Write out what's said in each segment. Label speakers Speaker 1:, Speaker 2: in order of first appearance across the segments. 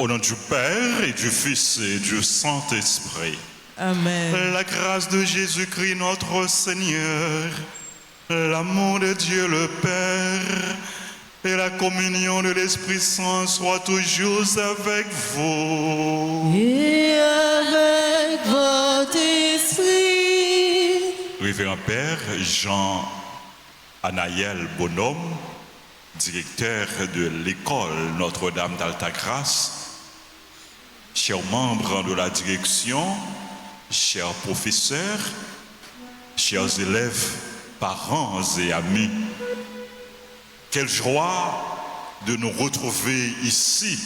Speaker 1: Au nom du Père et du Fils et du Saint-Esprit.
Speaker 2: Amen.
Speaker 1: La grâce de Jésus-Christ notre Seigneur, l'amour de Dieu le Père et la communion de l'Esprit Saint soient toujours avec vous.
Speaker 2: Et avec votre esprit.
Speaker 1: Révérend Père Jean Anaël Bonhomme, directeur de l'école Notre-Dame d'Altagrace, chers membres de la direction, chers professeurs, chers élèves, parents et amis, quelle joie de nous retrouver ici,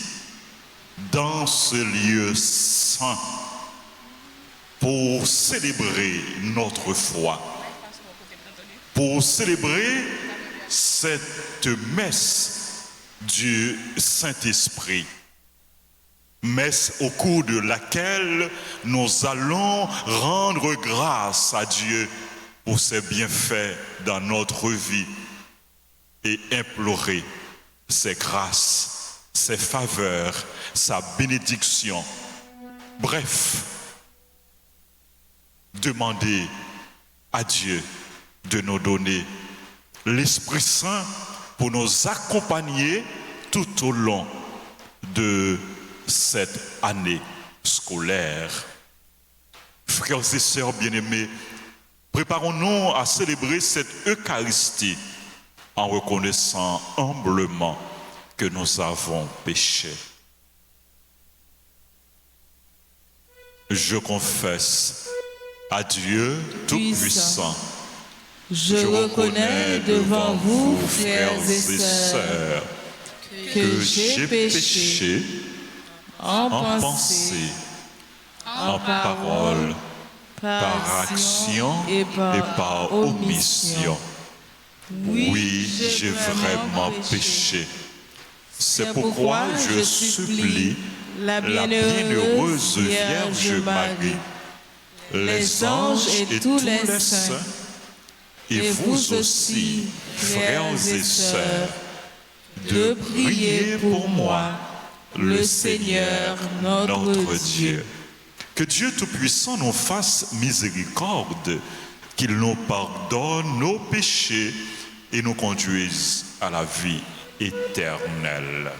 Speaker 1: dans ce lieu saint, pour célébrer notre foi, pour célébrer cette messe du Saint-Esprit. Messe au cours de laquelle nous allons rendre grâce à Dieu pour ses bienfaits dans notre vie et implorer ses grâces, ses faveurs, sa bénédiction. Bref, demander à Dieu de nous donner l'Esprit Saint pour nous accompagner tout au long de cette année scolaire. Frères et sœurs bien-aimés, préparons-nous à célébrer cette Eucharistie en reconnaissant humblement que nous avons péché. Je confesse à Dieu Tout-Puissant,
Speaker 2: je reconnais devant vous, frères et sœurs, que j'ai péché en pensée, en parole, par action et par omission.
Speaker 1: Oui, j'ai vraiment péché. C'est pourquoi je supplie la bienheureuse Vierge Marie, les anges et tous les saints, et vous aussi, frères et sœurs, de prier pour moi, le Seigneur notre Dieu. Que Dieu Tout-Puissant nous fasse miséricorde, qu'il nous pardonne nos péchés et nous conduise à la vie éternelle.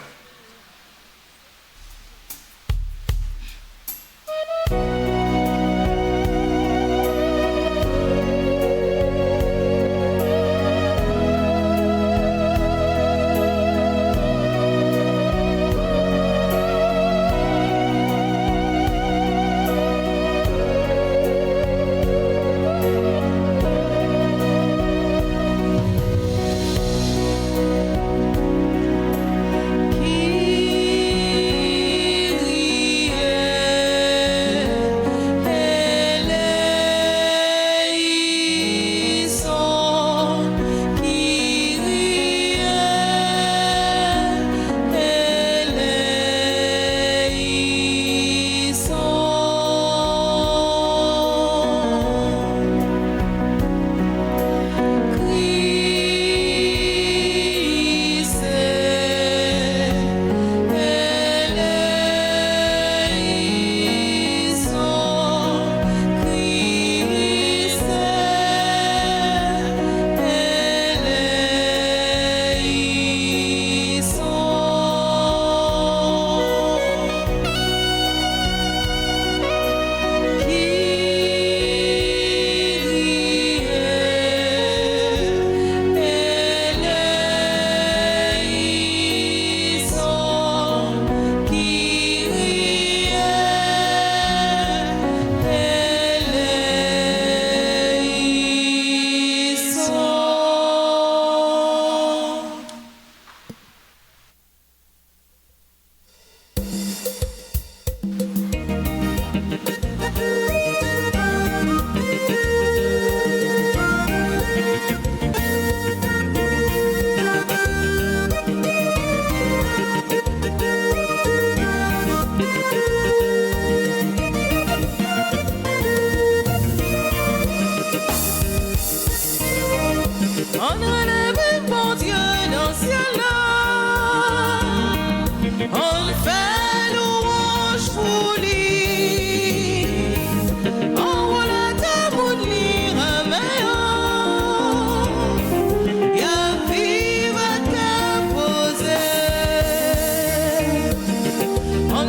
Speaker 2: On le fait louer.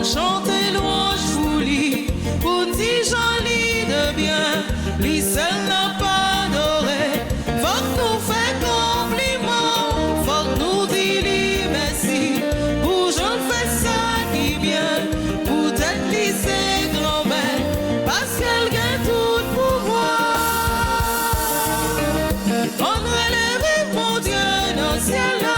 Speaker 3: chanter louange pour lui, pour dire joli de bien, lui seul n'a pas adoré. Faut que nous fait compliment, faut que nous dit lui merci, pour je fais ça qui bien, pour tête lui c'est grand-mère, parce qu'elle gagne tout pouvoir. On relève mon Dieu dans le ciel là.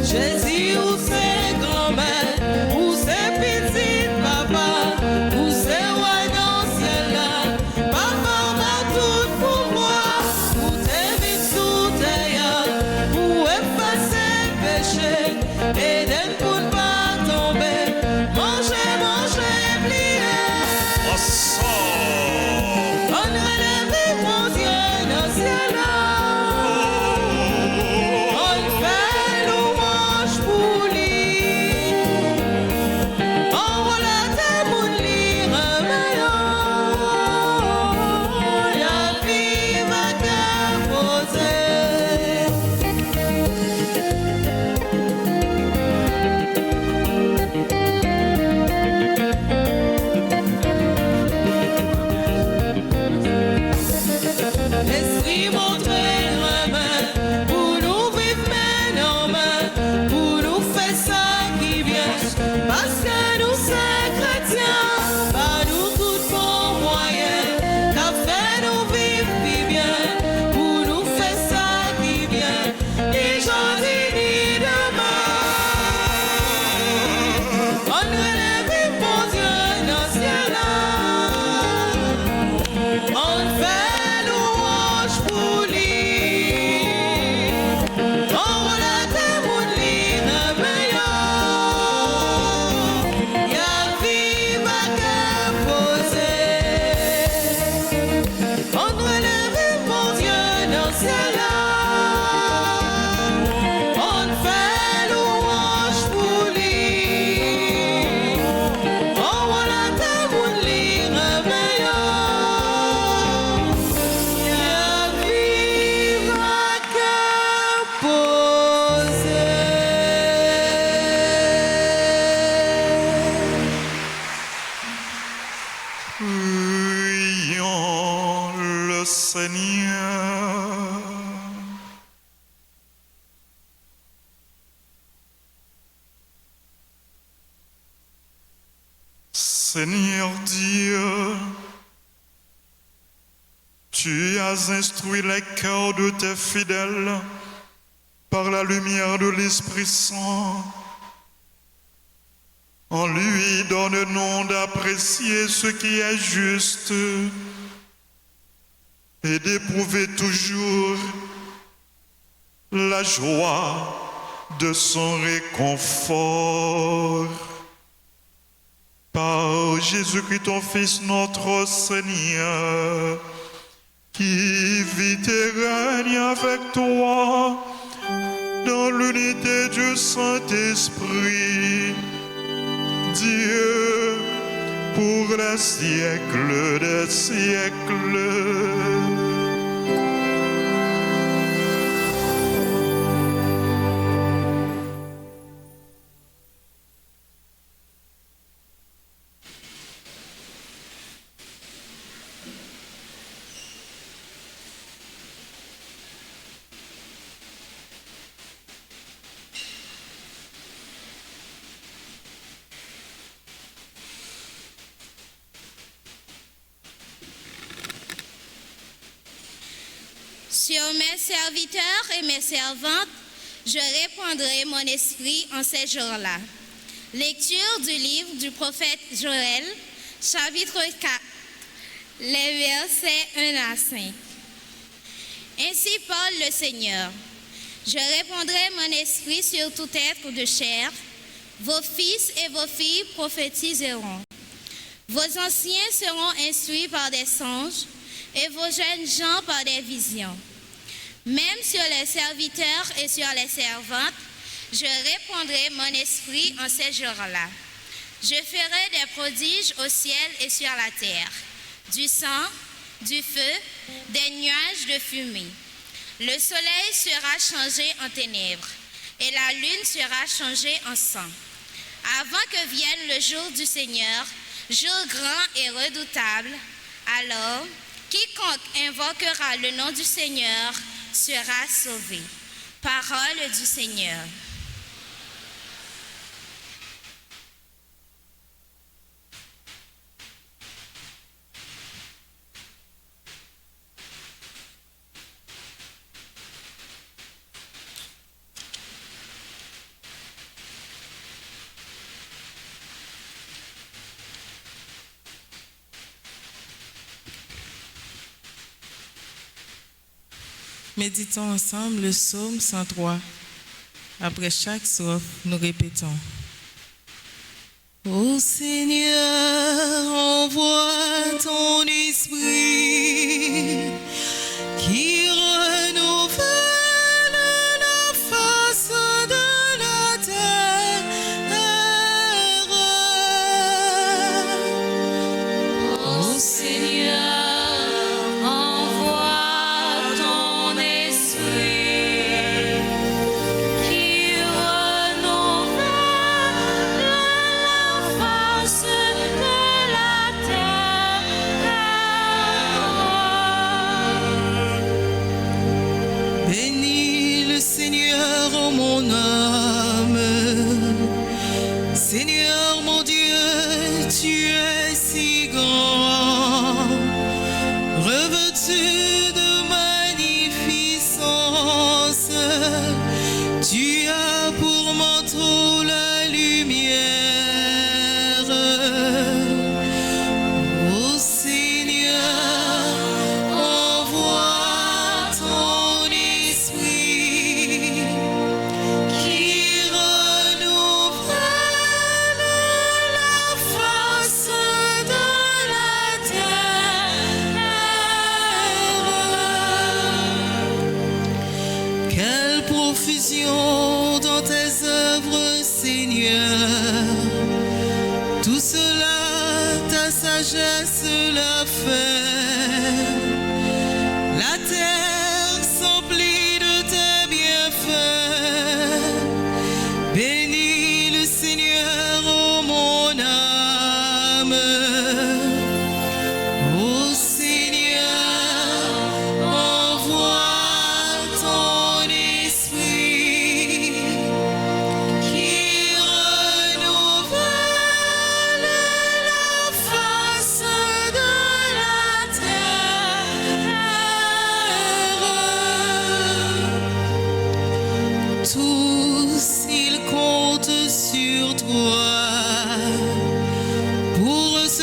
Speaker 3: Jésus, où c'est grand-mère, où c'est petit papa, où c'est roi dans le ciel là. Papa, on a tout pour moi, où t'évite sous terre, où effacer péché, et d'aide pour ne pas tomber. Manger, manger, plier. On relève mon Dieu dans le ciel là. Esprit montrez la main, pour nous vivre main en main, pour nous faire ça qui vient, parce que nous sommes chrétiens, pas nous tout bon moyen, qu'a fait nous vivre plus bien, pour nous faire ça qui vient, ni aujourd'hui ni demain. On relève mon Dieu dans le ciel là, on fait
Speaker 1: Seigneur. Seigneur Dieu, tu as instruit les cœurs de tes fidèles par la lumière de l'Esprit Saint. En lui donne-nous d'apprécier ce qui est juste et d'éprouver toujours la joie de son réconfort. Par Jésus-Christ, ton Fils, notre Seigneur, qui vit et règne avec toi dans l'unité du Saint-Esprit, Dieu, pour les siècles des siècles.
Speaker 4: Sur mes serviteurs et mes servantes, je répandrai mon esprit en ces jours-là. Lecture du livre du prophète Joël, chapitre 4, les versets 1 à 5. Ainsi parle le Seigneur. Je répandrai mon esprit sur tout être de chair. Vos fils et vos filles prophétiseront. Vos anciens seront instruits par des songes et vos jeunes gens par des visions. Même sur les serviteurs et sur les servantes, je répandrai mon esprit en ces jours-là. Je ferai des prodiges au ciel et sur la terre, du sang, du feu, des nuages de fumée. Le soleil sera changé en ténèbres et la lune sera changée en sang, avant que vienne le jour du Seigneur, jour grand et redoutable. Alors, quiconque invoquera le nom du Seigneur sera sauvé. Parole du Seigneur.
Speaker 3: Méditons ensemble le psaume 103. Après chaque strophe, nous répétons. Ô Seigneur, envoie ton esprit qui renouvelle la face de la terre. Ô Seigneur, Seigneur mon Dieu, tu es si grand, revêtu de magnificence, tu as pour manteau la lumière. Ô Seigneur, envoie ton esprit qui renouvelle la face de la terre. Quelle profusion dans tes œuvres, Seigneur. Tout cela, ta sagesse l'a fait. La terre s'emplit de tes bienfaits. Bénis le Seigneur, ô mon âme. Ô Seigneur, envoie ton esprit qui renouvelle la face de la terre. Tous ils comptent sur toi pour recevoir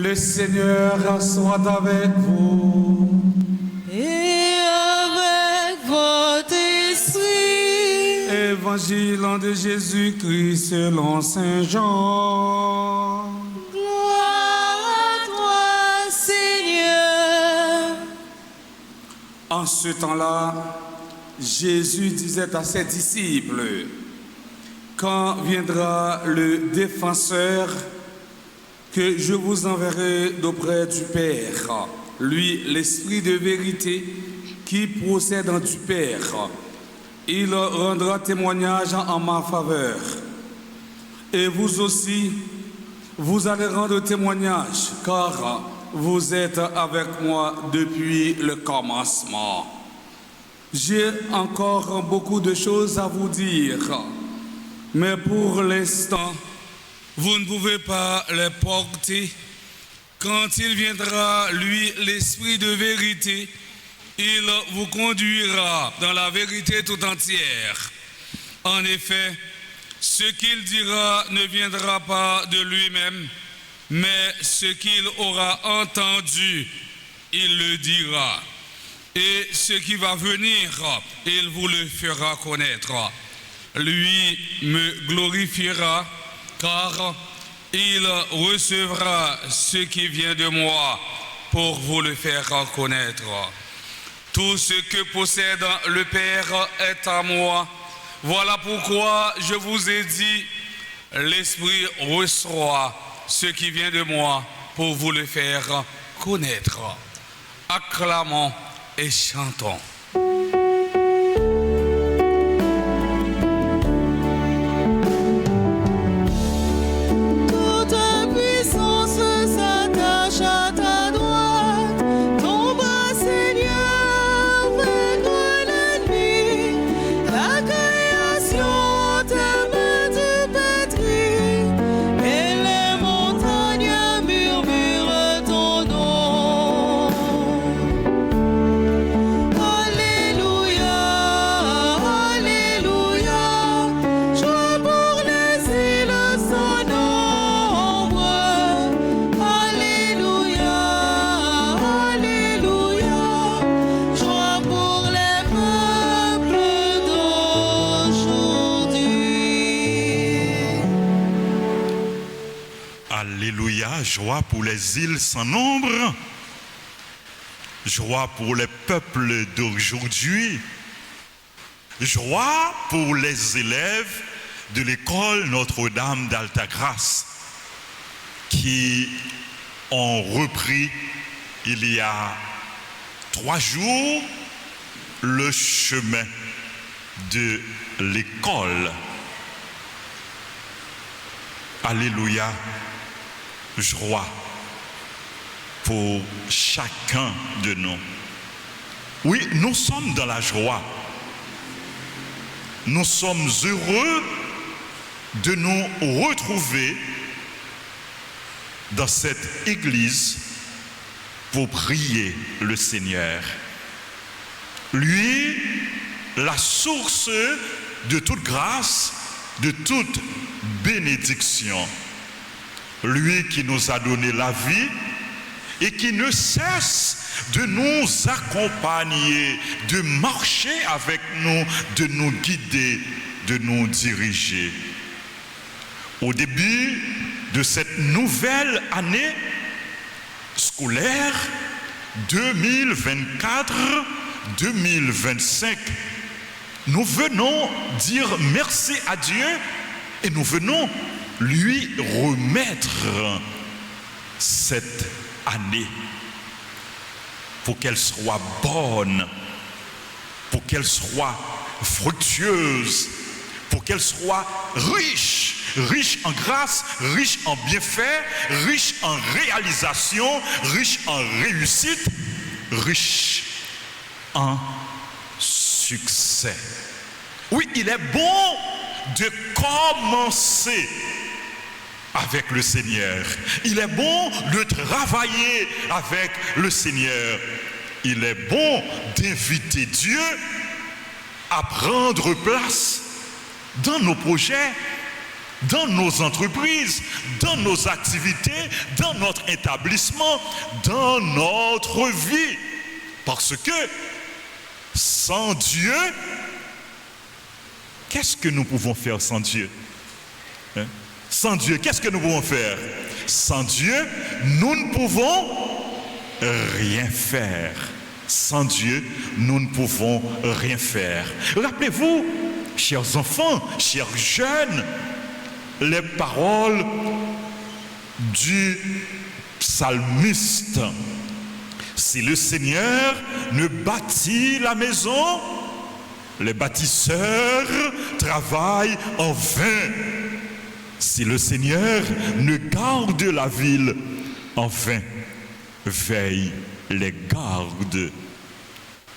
Speaker 5: Le Seigneur soit avec vous.
Speaker 3: Et avec votre esprit.
Speaker 5: Évangile de Jésus-Christ selon Saint Jean.
Speaker 3: Gloire à toi, Seigneur.
Speaker 5: En ce temps-là, Jésus disait à ses disciples, quand viendra le défenseur que je vous enverrai d'auprès du Père, lui, l'Esprit de vérité qui procède du Père, il rendra témoignage en ma faveur. Et vous aussi, vous allez rendre témoignage, car vous êtes avec moi depuis le commencement. J'ai encore beaucoup de choses à vous dire, mais pour l'instant, vous ne pouvez pas les porter. Quand il viendra, lui, l'Esprit de vérité, il vous conduira dans la vérité tout entière. En effet, ce qu'il dira ne viendra pas de lui-même, mais ce qu'il aura entendu, il le dira. Et ce qui va venir, il vous le fera connaître. Lui me glorifiera, car il recevra ce qui vient de moi pour vous le faire connaître. Tout ce que possède le Père est à moi. Voilà pourquoi je vous ai dit, l'Esprit reçoit ce qui vient de moi pour vous le faire connaître. Acclamons et chantons.
Speaker 1: Alléluia, joie pour les îles sans nombre, joie pour les peuples d'aujourd'hui, joie pour les élèves de l'école Notre-Dame d'Altagrace qui ont repris il y a 3 jours le chemin de l'école. Alléluia. Joie pour chacun de nous. Oui, nous sommes dans la joie. Nous sommes heureux de nous retrouver dans cette église pour prier le Seigneur. Lui, la source de toute grâce, de toute bénédiction. Lui qui nous a donné la vie et qui ne cesse de nous accompagner, de marcher avec nous, de nous guider, de nous diriger. Au début de cette nouvelle année scolaire 2024-2025, nous venons dire merci à Dieu et nous venons lui remettre cette année pour qu'elle soit bonne, pour qu'elle soit fructueuse, pour qu'elle soit riche, riche en grâce, riche en bienfaits, riche en réalisation, riche en réussite, riche en succès. Oui, il est bon de commencer avec le Seigneur. Il est bon de travailler avec le Seigneur. Il est bon d'inviter Dieu à prendre place dans nos projets, dans nos entreprises, dans nos activités, dans notre établissement, dans notre vie. Parce que sans Dieu, qu'est-ce que nous pouvons faire sans Dieu? Sans Dieu, qu'est-ce que nous pouvons faire? Sans Dieu, nous ne pouvons rien faire. Sans Dieu, nous ne pouvons rien faire. Rappelez-vous, chers enfants, chers jeunes, les paroles du psalmiste. Si le Seigneur ne bâtit la maison, les bâtisseurs travaillent en vain. Si le Seigneur ne garde la ville, en vain veillent les gardes.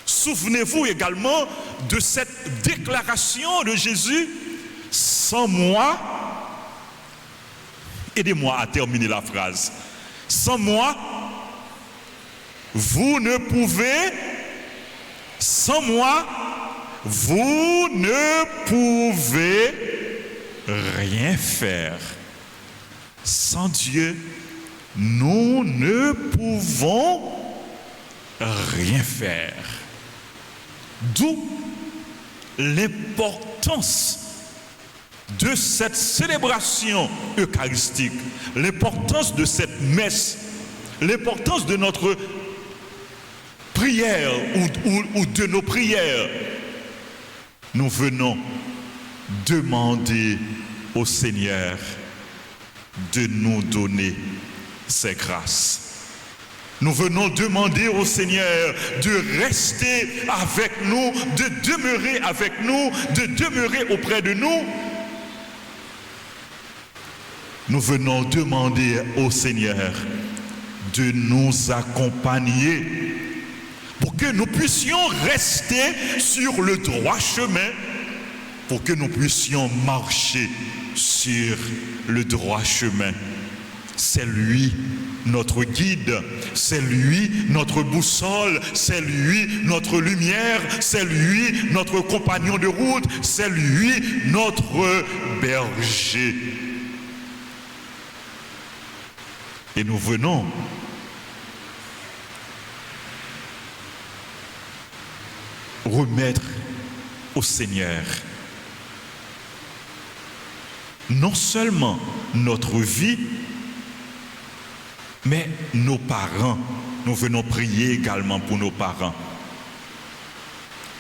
Speaker 1: Souvenez-vous également de cette déclaration de Jésus: sans moi, aidez-moi à terminer la phrase, sans moi, vous ne pouvez, sans moi, vous ne pouvez rien faire. Sans Dieu, nous ne pouvons rien faire. D'où l'importance de cette célébration eucharistique, l'importance de cette messe, l'importance de notre prière ou de nos prières. Nous venons demander au Seigneur de nous donner ses grâces. Nous venons demander au Seigneur de rester avec nous, de demeurer avec nous, de demeurer auprès de nous. Nous venons demander au Seigneur de nous accompagner pour que nous puissions rester sur le droit chemin, pour que nous puissions marcher sur le droit chemin. C'est lui notre guide, c'est lui notre boussole, c'est lui notre lumière, c'est lui notre compagnon de route, c'est lui notre berger. Et nous venons remettre au Seigneur non seulement notre vie, mais nos parents. Nous venons prier également pour nos parents.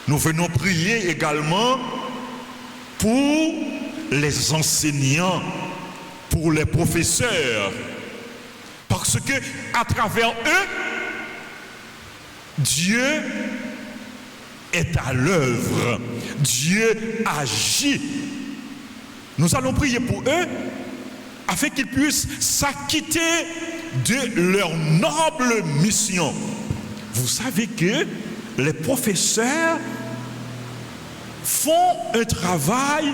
Speaker 1: Nous venons prier également pour les enseignants, pour les professeurs, parce que à travers eux, Dieu est à l'œuvre, Dieu agit. Nous allons prier pour eux afin qu'ils puissent s'acquitter de leur noble mission. Vous savez que les professeurs font un travail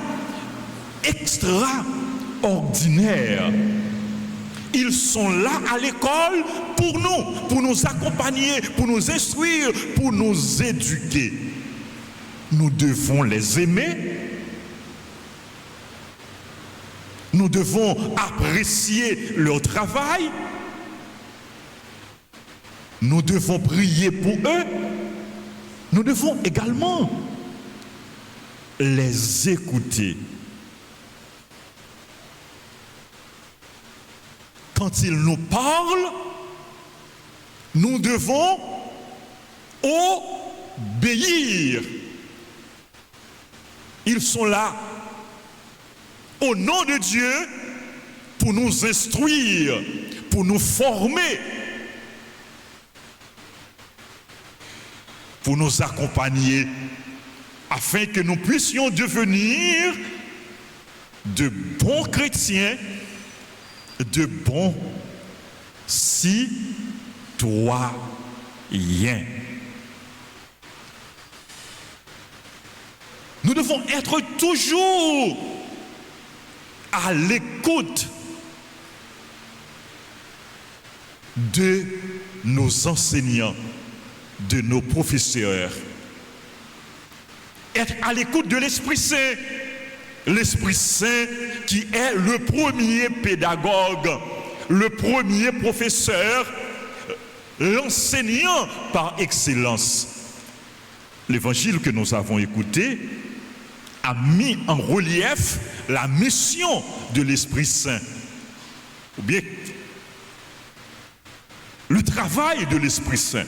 Speaker 1: extraordinaire. Ils sont là à l'école pour nous accompagner, pour nous instruire, pour nous éduquer. Nous devons les aimer. Nous devons apprécier leur travail. Nous devons prier pour eux. Nous devons également les écouter. Quand ils nous parlent, nous devons obéir. Ils sont là au nom de Dieu pour nous instruire, pour nous former, pour nous accompagner, afin que nous puissions devenir de bons chrétiens, de bons citoyens. Nous devons être toujours à l'écoute de nos enseignants, de nos professeurs. Être à l'écoute de l'Esprit Saint l'Esprit Saint qui est le premier pédagogue, le premier professeur, l'enseignant par excellence. L'évangile que nous avons écouté a mis en relief la mission de l'Esprit Saint, ou bien le travail de l'Esprit Saint.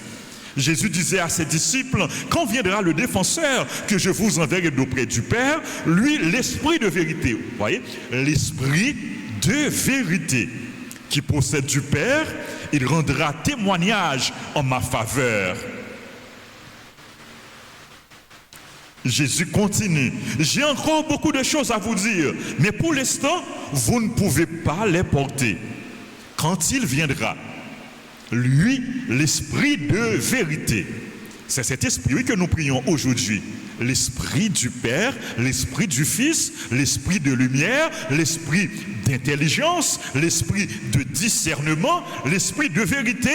Speaker 1: Jésus disait à ses disciples, quand viendra le défenseur que je vous enverrai d'auprès du Père, lui, l'Esprit de vérité. Vous voyez, l'Esprit de vérité qui procède du Père, il rendra témoignage en ma faveur. Jésus continue. J'ai encore beaucoup de choses à vous dire, mais pour l'instant, vous ne pouvez pas les porter. Quand il viendra, lui, l'Esprit de vérité. C'est cet esprit que nous prions aujourd'hui. L'Esprit du Père, l'Esprit du Fils, l'Esprit de lumière, l'Esprit d'intelligence, l'Esprit de discernement, l'Esprit de vérité,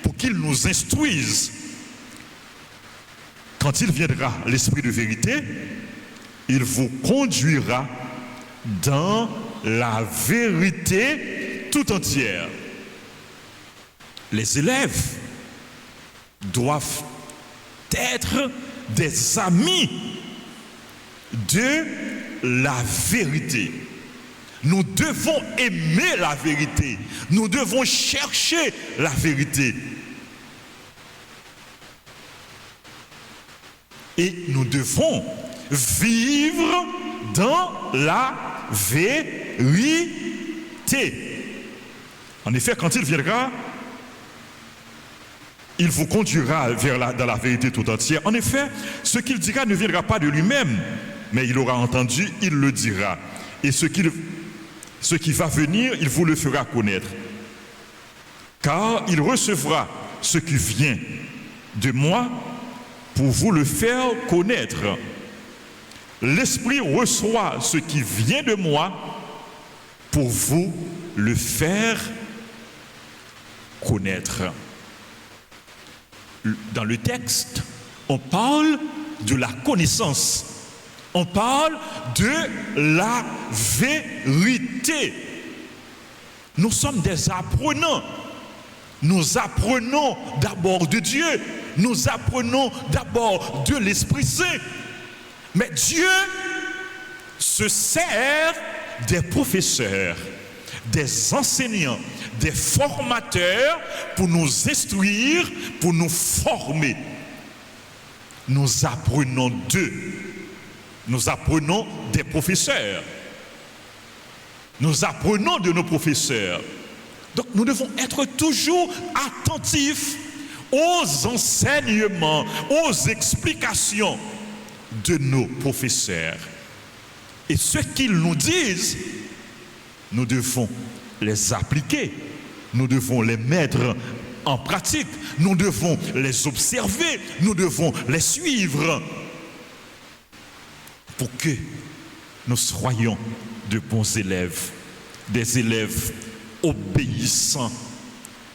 Speaker 1: pour qu'il nous instruise. Quand il viendra, l'Esprit de vérité, il vous conduira dans la vérité tout entière. Les élèves doivent être des amis de la vérité. Nous devons aimer la vérité. Nous devons chercher la vérité. Et nous devons vivre dans la vérité. En effet, quand il viendra, il vous conduira dans la vérité tout entière. En effet, ce qu'il dira ne viendra pas de lui-même, mais il aura entendu, il le dira. Et ce qui va venir, il vous le fera connaître. Car il recevra ce qui vient de moi pour vous le faire connaître. L'Esprit reçoit ce qui vient de moi pour vous le faire connaître. Dans le texte, on parle de la connaissance. On parle de la vérité. Nous sommes des apprenants. Nous apprenons d'abord de Dieu. Nous apprenons d'abord de l'Esprit Saint. Mais Dieu se sert des professeurs, des enseignants, des formateurs pour nous instruire, pour nous former. Nous apprenons d'eux. Nous apprenons des professeurs. Nous apprenons de nos professeurs. Donc nous devons être toujours attentifs aux enseignements, aux explications de nos professeurs. Et ce qu'ils nous disent, nous devons les appliquer. Nous devons les mettre en pratique. Nous devons les observer. Nous devons les suivre pour que nous soyons de bons élèves, des élèves obéissants,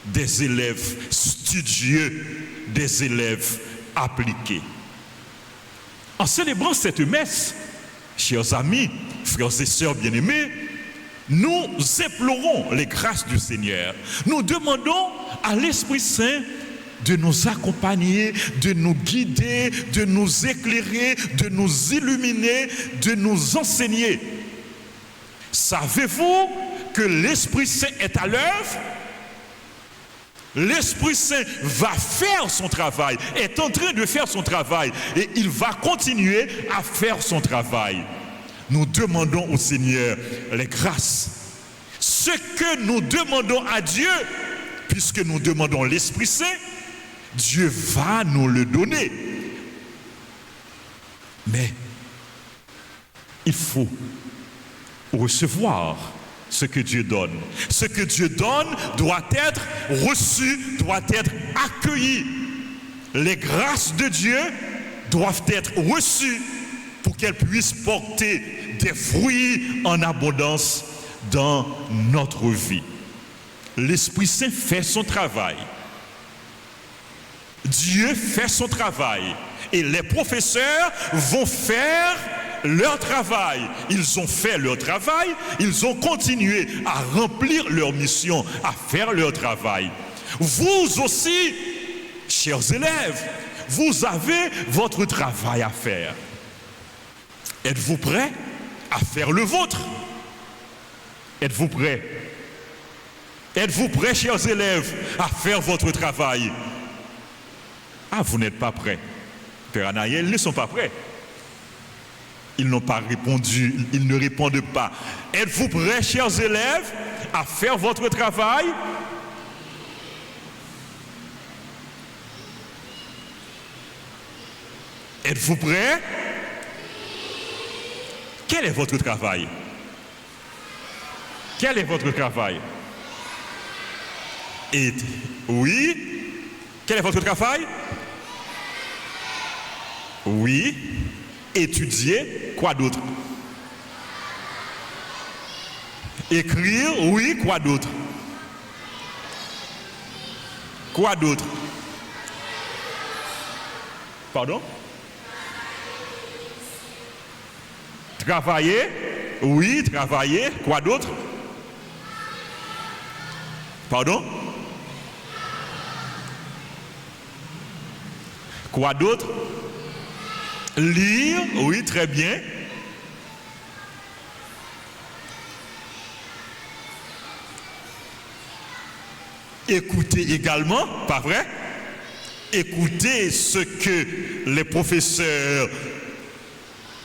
Speaker 1: des élèves studieux, des élèves appliqués. En célébrant cette messe, chers amis, frères et sœurs bien-aimés, nous implorons les grâces du Seigneur. Nous demandons à l'Esprit Saint de nous accompagner, de nous guider, de nous éclairer, de nous illuminer, de nous enseigner. Savez-vous que l'Esprit Saint est à l'œuvre? L'Esprit Saint va faire son travail, est en train de faire son travail et il va continuer à faire son travail. Nous demandons au Seigneur les grâces. Ce que nous demandons à Dieu, puisque nous demandons l'Esprit Saint, Dieu va nous le donner. Mais il faut recevoir ce que Dieu donne. Ce que Dieu donne doit être reçu, doit être accueilli. Les grâces de Dieu doivent être reçues pour qu'elles puissent porter des fruits en abondance dans notre vie. L'Esprit Saint fait son travail. Dieu fait son travail. Et les professeurs vont faire leur travail, ils ont fait leur travail, ils ont continué à remplir leur mission, à faire leur travail. Vous aussi, chers élèves, vous avez votre travail à faire. Êtes-vous prêts à faire le vôtre? Êtes-vous prêts? Êtes-vous prêts, chers élèves, à faire votre travail? Ah, vous n'êtes pas prêts. Père Anaël, ils ne sont pas prêts. Ils n'ont pas répondu, ils ne répondent pas. Êtes-vous prêts, chers élèves, à faire votre travail? Êtes-vous prêts? Quel est votre travail? Quel est votre travail? Oui. Quel est votre travail? Oui. Étudier. Quoi d'autre? Écrire. Oui. Quoi d'autre? Quoi d'autre? Pardon? Travailler. Oui, travailler. Quoi d'autre? Pardon? Quoi d'autre? Lire, oui, très bien. Écouter également, pas vrai? Écoutez ce que les professeurs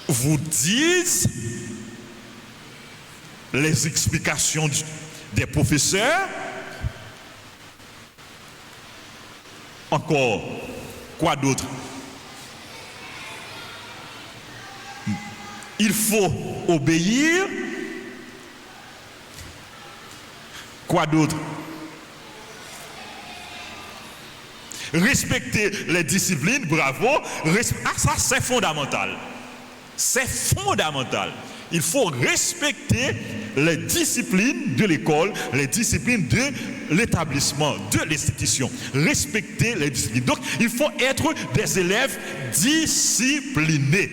Speaker 1: vous disent, les explications des professeurs. Encore, quoi d'autre? Il faut obéir. Quoi d'autre? Respecter les disciplines, bravo. Ça, c'est fondamental. C'est fondamental. Il faut respecter les disciplines de l'école, les disciplines de l'établissement, de l'institution. Respecter les disciplines. Donc, il faut être des élèves disciplinés.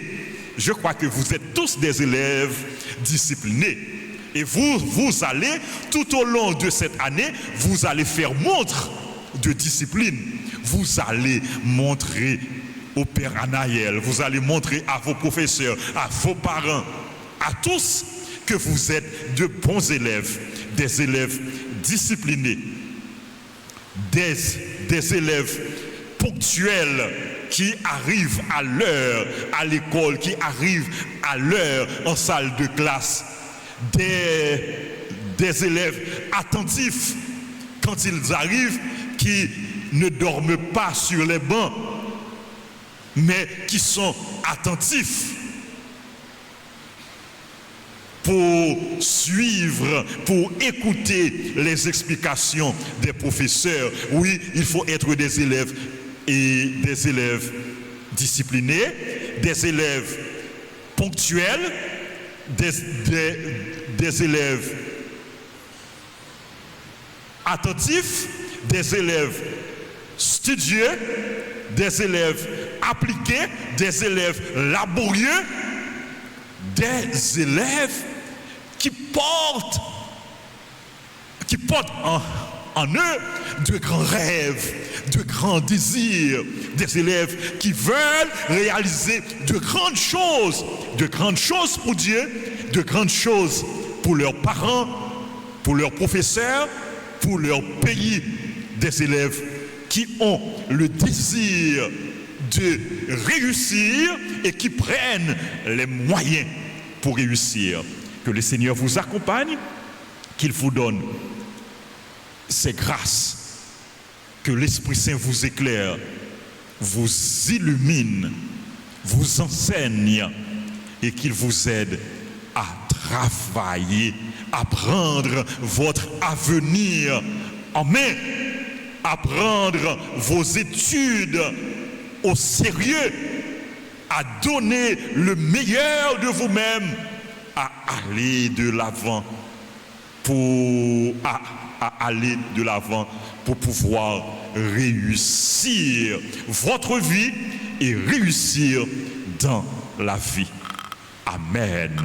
Speaker 1: Je crois que vous êtes tous des élèves disciplinés. Et vous allez, tout au long de cette année, vous allez faire montre de discipline. Vous allez montrer au Père Anaël, vous allez montrer à vos professeurs, à vos parents, à tous que vous êtes de bons élèves, des élèves disciplinés, des élèves ponctuels qui arrivent à l'heure à l'école, qui arrivent à l'heure en salle de classe, des élèves attentifs quand ils arrivent, qui ne dorment pas sur les bancs, mais qui sont attentifs pour suivre, pour écouter les explications des professeurs. Oui, il faut être des élèves et des élèves disciplinés, des élèves ponctuels, des élèves attentifs, des élèves studieux, des élèves appliqués, des élèves laborieux, des élèves qui portent en eux de grands rêves, de grands désirs, des élèves qui veulent réaliser de grandes choses pour Dieu, de grandes choses pour leurs parents, pour leurs professeurs, pour leur pays, des élèves qui ont le désir de réussir et qui prennent les moyens pour réussir. Que le Seigneur vous accompagne, qu'il vous donne ses grâces, que l'Esprit Saint vous éclaire, vous illumine, vous enseigne et qu'il vous aide à travailler, à prendre votre avenir en main, à prendre vos études au sérieux, à donner le meilleur de vous-même, à aller de l'avant aller de l'avant pour pouvoir réussir votre vie et réussir dans la vie. Amen.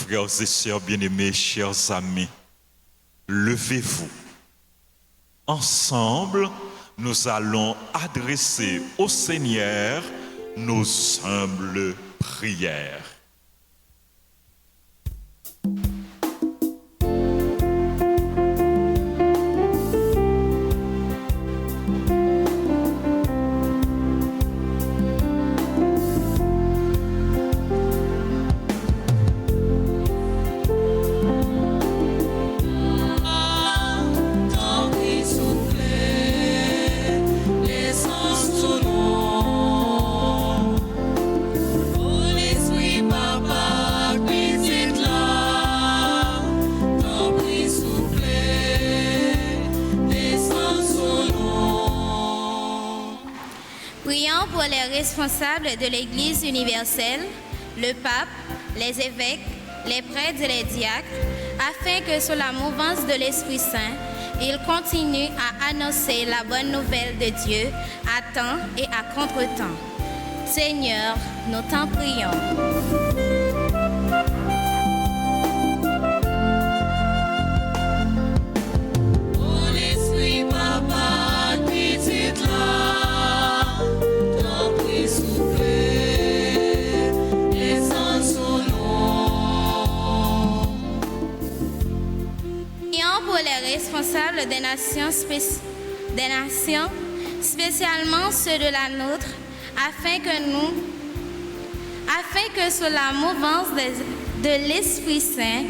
Speaker 1: Frères et sœurs bien-aimés, chers amis, levez-vous. Ensemble, nous allons adresser au Seigneur nos humbles prières.
Speaker 4: Prions pour les responsables de l'Église universelle, le pape, les évêques, les prêtres et les diacres, afin que sous la mouvance de l'Esprit Saint, ils continuent à annoncer la bonne nouvelle de Dieu à temps et à contre-temps. Seigneur, nous t'en prions. Pour les responsables des nations, spécialement ceux de la nôtre, afin que sous la mouvance de l'Esprit Saint,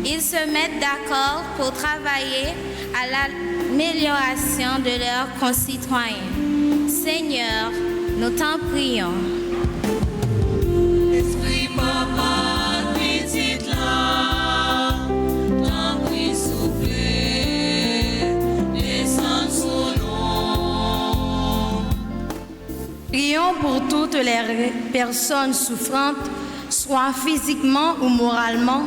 Speaker 4: ils se mettent d'accord pour travailler à l'amélioration de leurs concitoyens. Seigneur, nous t'en prions.
Speaker 3: Esprit Papa, visite là, t'en prie souffler, descends sous nous.
Speaker 6: Prions pour toutes les personnes souffrantes, soit physiquement ou moralement,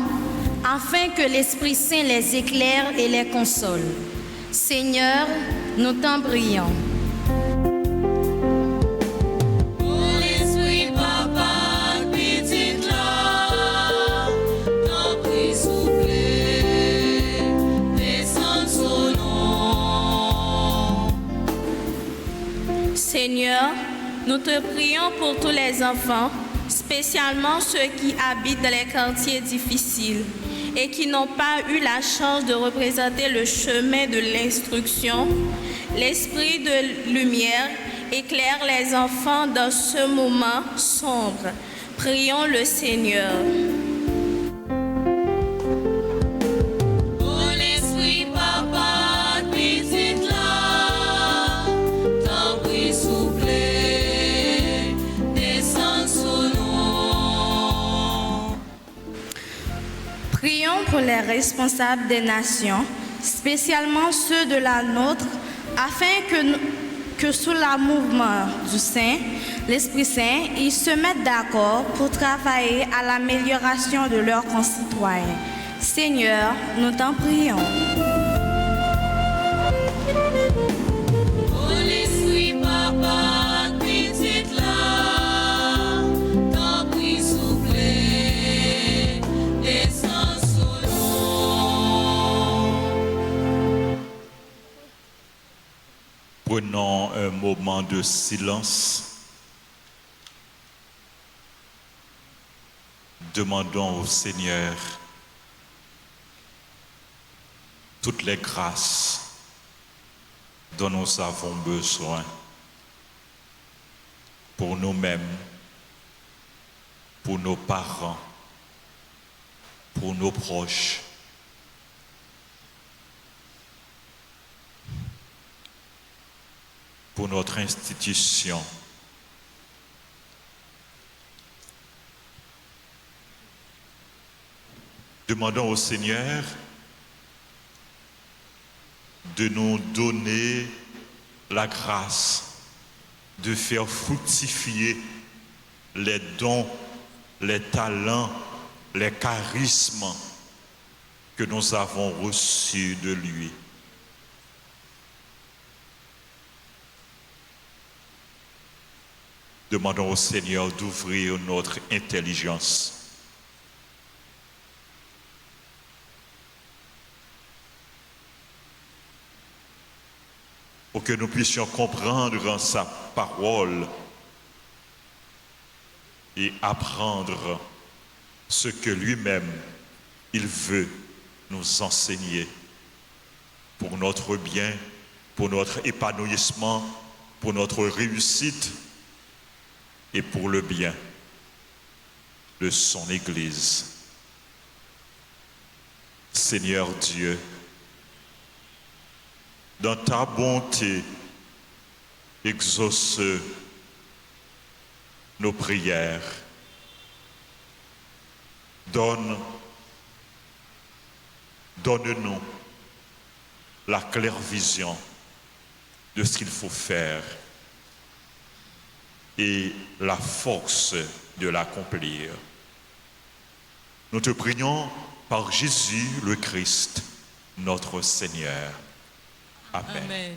Speaker 6: afin que l'Esprit Saint les éclaire et les console. Seigneur, nous t'en prions.
Speaker 2: Seigneur, nous te prions pour tous les enfants, spécialement ceux qui habitent dans les quartiers difficiles et qui n'ont pas eu la chance de représenter le chemin de l'instruction. L'esprit de lumière éclaire les enfants dans ce moment sombre. Prions le Seigneur.
Speaker 6: Prions pour les responsables des nations, spécialement ceux de la nôtre, afin que sous le mouvement du Saint, l'Esprit Saint, ils se mettent d'accord pour travailler à l'amélioration de leurs concitoyens. Seigneur, nous t'en prions.
Speaker 1: Prenons un moment de silence. Demandons au Seigneur toutes les grâces dont nous avons besoin pour nous-mêmes, pour nos parents, pour nos proches. pour notre institution. Demandons au Seigneur de nous donner la grâce de faire fructifier les dons, les talents, les charismes que nous avons reçus de lui. Demandons au Seigneur d'ouvrir notre intelligence. Pour que nous puissions comprendre sa parole et apprendre ce que lui-même, il veut nous enseigner pour notre bien, pour notre épanouissement, pour notre réussite et pour le bien de son Église. Seigneur Dieu, dans ta bonté, exauce nos prières. Donne-nous la claire vision de ce qu'il faut faire et la force de l'accomplir. Nous te prions par Jésus le Christ, notre Seigneur. Amen.
Speaker 3: Amen.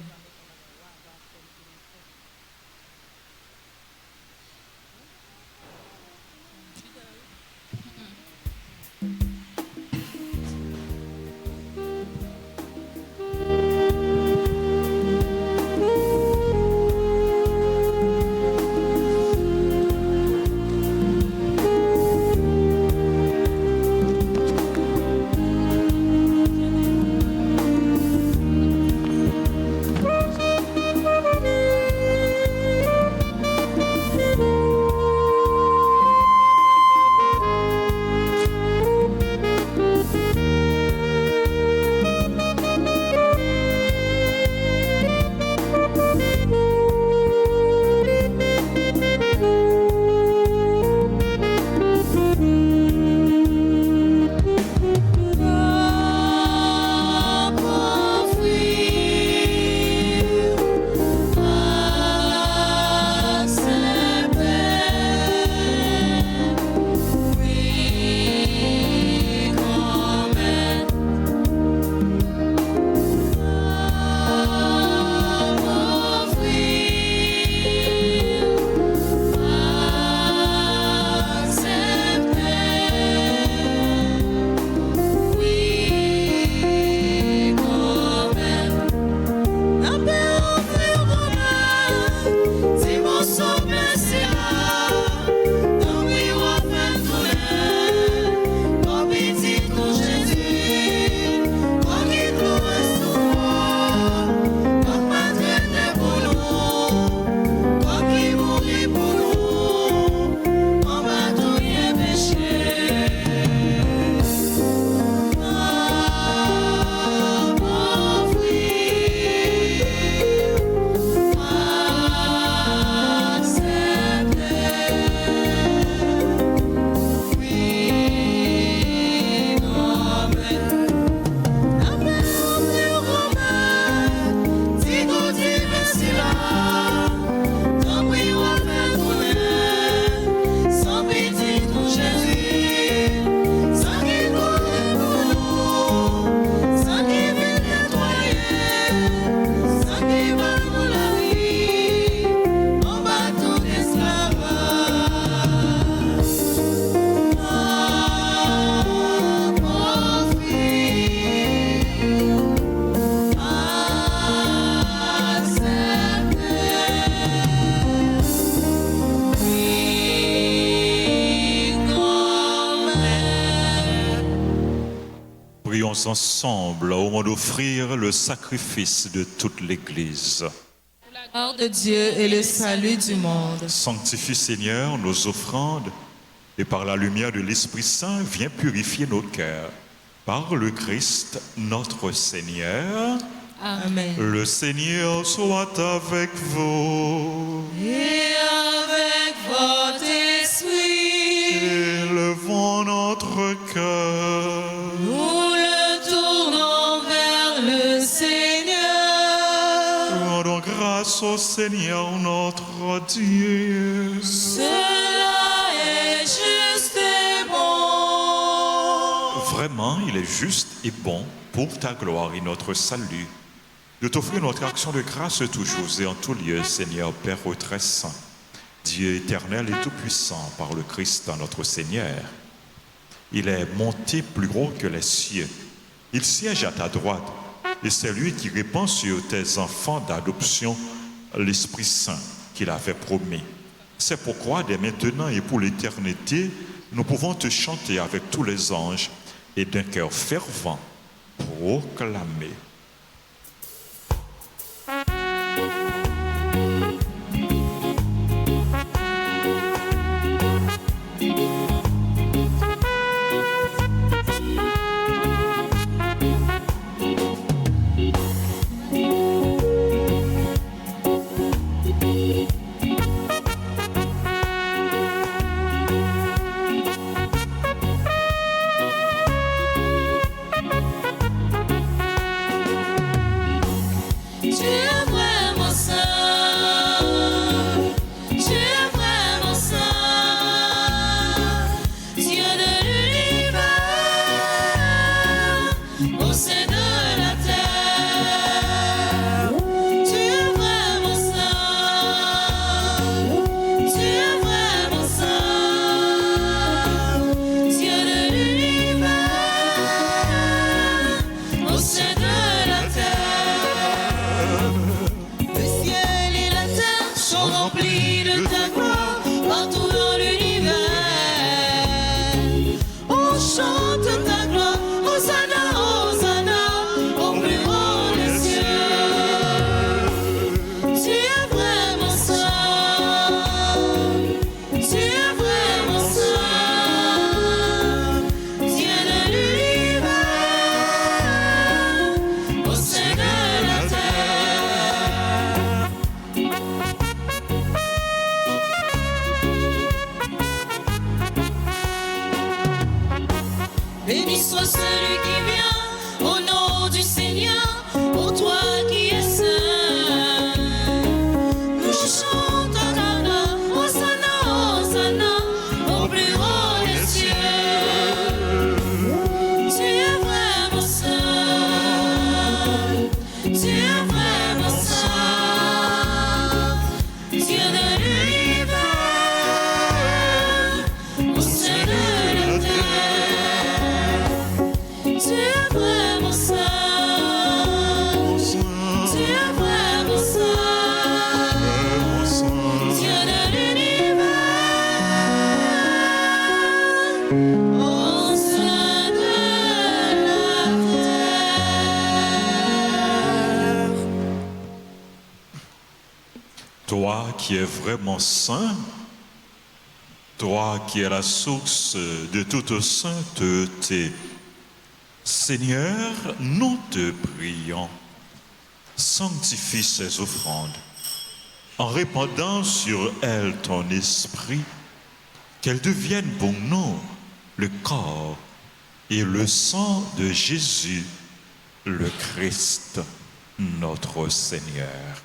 Speaker 1: Prions ensemble au moment d'offrir le sacrifice de toute l'Église.
Speaker 3: La gloire de Dieu et le salut du monde.
Speaker 1: Sanctifie, Seigneur, nos offrandes et par la lumière de l'Esprit Saint, viens purifier nos cœurs. Par le Christ, notre Seigneur.
Speaker 3: Amen. Amen.
Speaker 1: Le Seigneur soit avec vous.
Speaker 3: Et avec votre esprit,
Speaker 1: Élevons notre cœur.
Speaker 3: nous le tournons vers le Seigneur.
Speaker 1: Rendons grâce au Seigneur notre Dieu.
Speaker 3: Cela est juste et bon.
Speaker 1: Vraiment, il est juste et bon pour ta gloire et notre salut de t'offrir notre action de grâce toujours et en tout lieu, Seigneur Père très saint, Dieu éternel et tout-puissant par le Christ notre Seigneur. Il est monté plus gros que les cieux. Il siège à ta droite et c'est lui qui répand sur tes enfants d'adoption l'Esprit Saint qu'il avait promis. C'est pourquoi dès maintenant et pour l'éternité, nous pouvons te chanter avec tous les anges et d'un cœur fervent proclamer.
Speaker 3: Béni soit celui qui vient au nom du Seigneur, pour toi qui es saint. Nous chantons ta gloire, Hosanna, Hosanna, au plus haut des cieux. Tu es vraiment saint, tu es vraiment saint, Dieu de l'univers, au sein de la terre. Tu es vraiment saint, tu es vraiment saint, Dieu de l'univers, au sein de la terre.
Speaker 1: Toi qui es vraiment saint, toi qui es la source de toute sainteté, Seigneur, nous te prions, sanctifie ces offrandes en répandant sur elles ton esprit, qu'elles deviennent pour nous le corps et le sang de Jésus, le Christ, notre Seigneur.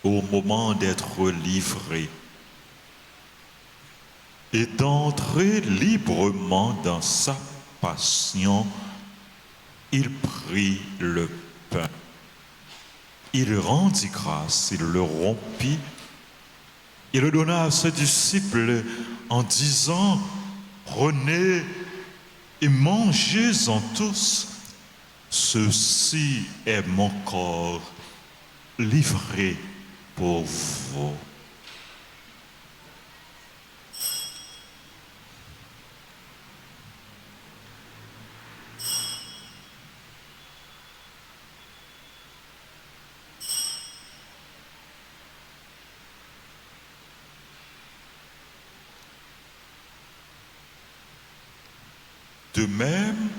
Speaker 1: Au moment d'être livré et d'entrer librement dans sa passion, il prit le pain. Il rendit grâce, il le rompit, il le donna à ses disciples en disant: prenez et mangez-en tous, ceci est mon corps livré pour vous. De même,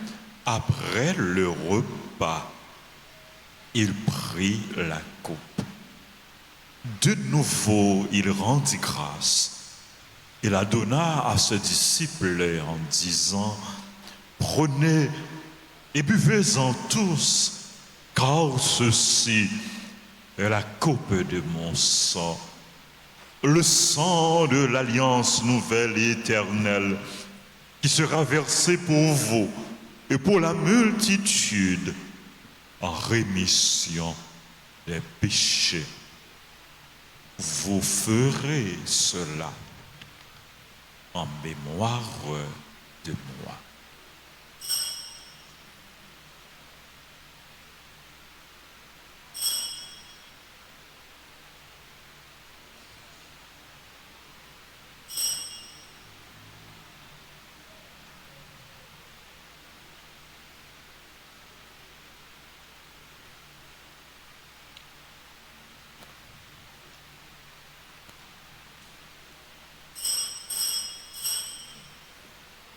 Speaker 1: après le repas, il prit la coupe. De nouveau, il rendit grâce. Il la donna à ses disciples en disant, « Prenez et buvez-en tous, car ceci est la coupe de mon sang, le sang de l'alliance nouvelle et éternelle, qui sera versé pour vous et pour la multitude en rémission des péchés. Vous ferez cela en mémoire de moi. »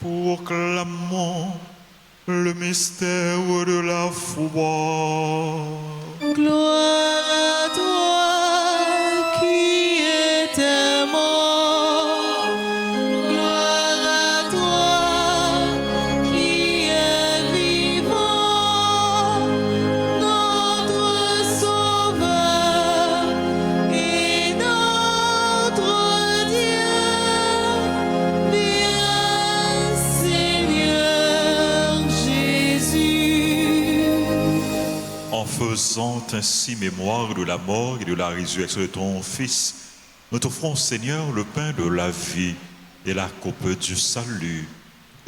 Speaker 1: Proclamons le mystère de la foi.
Speaker 3: Gloire à toi qui étais mort. Gloire à toi qui es vivant. Notre Sauveur et notre Dieu. Viens, Seigneur Jésus.
Speaker 1: En faisant ainsi mémoire de la mort et de la résurrection de ton Fils, nous t'offrons, Seigneur, le pain de la vie et la coupe du salut.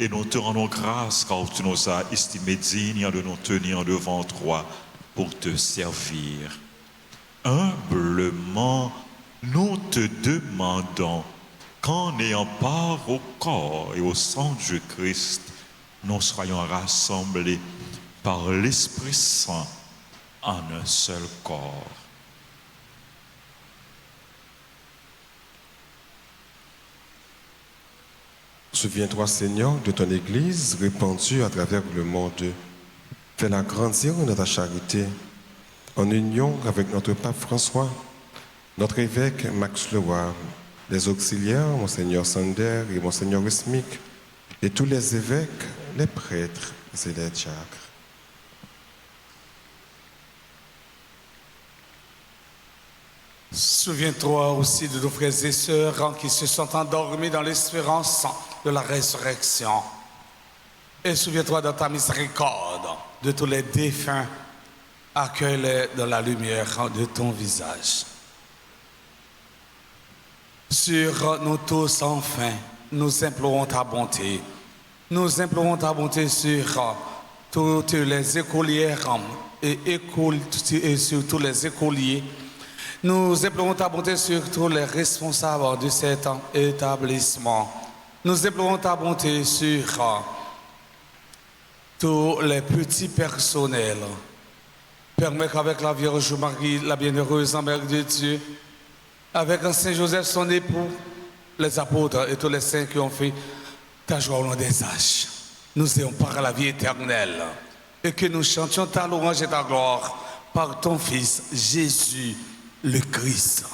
Speaker 1: Et nous te rendons grâce car tu nous as estimés dignes de nous tenir devant toi pour te servir. Humblement, nous te demandons qu'en ayant part au corps et au sang du Christ, nous soyons rassemblés par l'Esprit Saint en un seul corps.
Speaker 7: Souviens-toi, Seigneur, de ton Église répandue à travers le monde. Fais-la grandir dans ta charité, en union avec notre pape François, notre évêque Max Leroy, les auxiliaires, Monseigneur Sander et Monseigneur Resmic, et tous les évêques, les prêtres et les diacres.
Speaker 5: Souviens-toi aussi de nos frères et sœurs qui se sont endormis dans l'espérance de la résurrection. Et souviens-toi de ta miséricorde, de tous les défunts, accueille-les dans la lumière de ton visage. Sur nous tous, enfin, nous implorons ta bonté. Nous implorons ta bonté sur toutes les écolières et sur tous les écoliers. Nous implorons ta bonté sur tous les responsables de cet établissement. Nous implorons ta bonté sur tous les petits personnels. Permets qu'avec la Vierge Marie, la bienheureuse Mère de Dieu, avec un Saint Joseph, son époux, les apôtres et tous les saints qui ont fait ta joie au long des âges, nous ayons part à la vie éternelle et que nous chantions ta louange et ta gloire par ton Fils Jésus le Christ.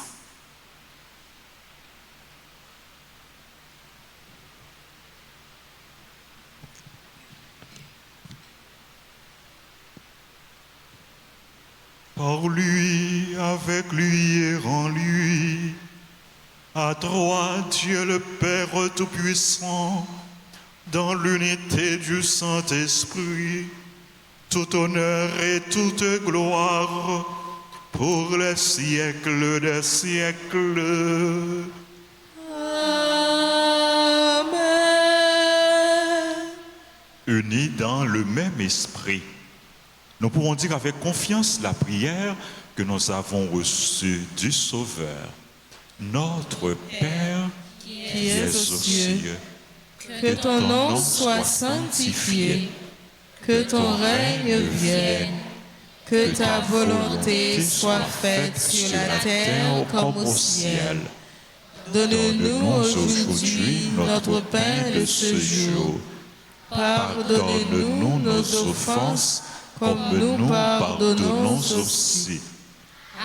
Speaker 1: Par lui, avec lui et en lui, à toi, Dieu le Père Tout-Puissant, dans l'unité du Saint-Esprit, tout honneur et toute gloire pour les siècles des siècles.
Speaker 3: Amen.
Speaker 1: Unis dans le même esprit, nous pouvons dire avec confiance la prière que nous avons reçue du Sauveur. Notre Père qui es aux cieux,
Speaker 3: Que ton nom soit sanctifié, que ton règne vienne, que ta volonté soit faite sur la terre comme au ciel. Donne-nous aujourd'hui notre pain de ce jour. Pardonne-nous nos offenses, comme nous pardonnons aussi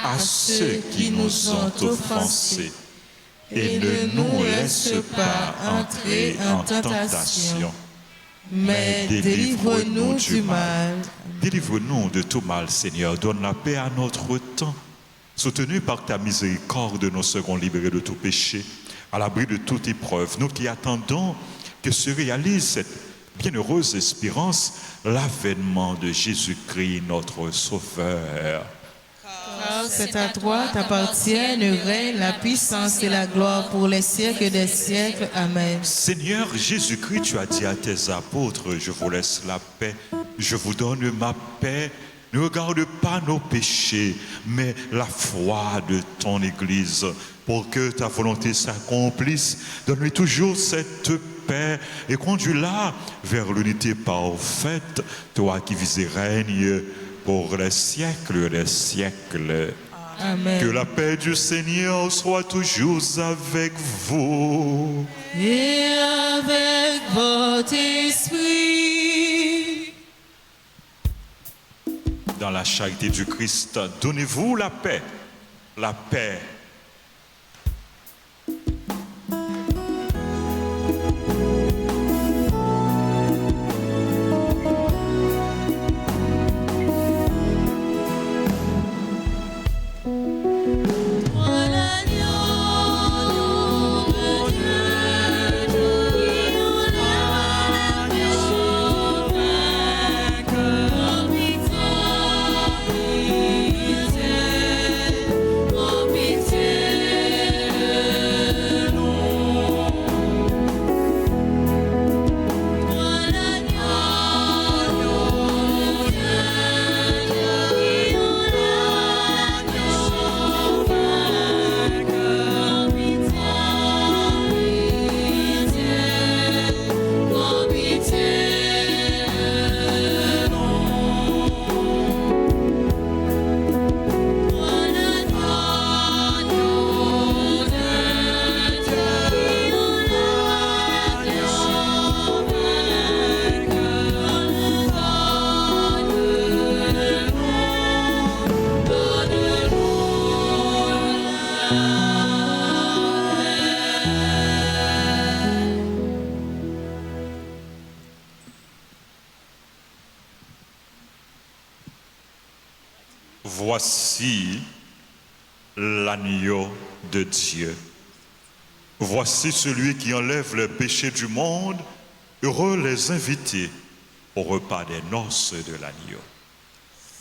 Speaker 3: à ceux qui nous ont offensés. Et ne nous laisse pas entrer en tentation, mais délivre-nous du mal.
Speaker 1: Délivre-nous de tout mal, Seigneur. Donne la paix à notre temps. Soutenu par ta miséricorde, nous serons libérés de tout péché, à l'abri de toute épreuve. Nous qui attendons que se réalise cette bienheureuse espérance, l'avènement de Jésus-Christ, notre Sauveur.
Speaker 3: Car c'est à toi qu'appartiennent le règne, la puissance et la gloire pour les siècles des siècles. Amen.
Speaker 1: Seigneur Jésus-Christ, tu as dit à tes apôtres, je vous laisse la paix, je vous donne ma paix. Ne regarde pas nos péchés, mais la foi de ton Église. Pour que ta volonté s'accomplisse, donne-lui toujours cette paix et conduis-la vers l'unité parfaite, toi qui vis et règnes pour les siècles des siècles.
Speaker 3: Amen.
Speaker 1: Que la paix du Seigneur soit toujours avec vous.
Speaker 3: Et avec votre esprit.
Speaker 1: Dans la charité du Christ, donnez-vous la paix. La paix. Voici l'agneau de Dieu. Voici celui qui enlève le péché du monde. Heureux les invités au repas des noces de l'agneau.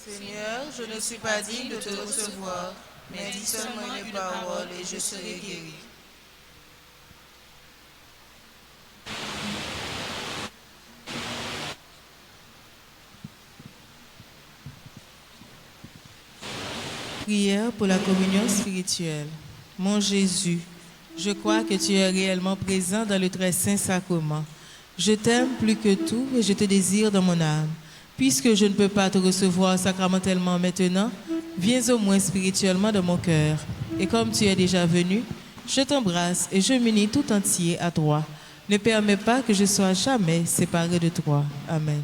Speaker 3: Seigneur, je ne suis pas digne de te recevoir, mais dis seulement une parole et je serai guéri. Prière pour la communion spirituelle. Mon Jésus, je crois que tu es réellement présent dans le très saint sacrement. Je t'aime plus que tout et je te désire dans mon âme. Puisque je ne peux pas te recevoir sacramentellement maintenant, viens au moins spirituellement dans mon cœur. Et comme tu es déjà venu, je t'embrasse et je m'unis tout entier à toi. Ne permets pas que je sois jamais séparé de toi. Amen.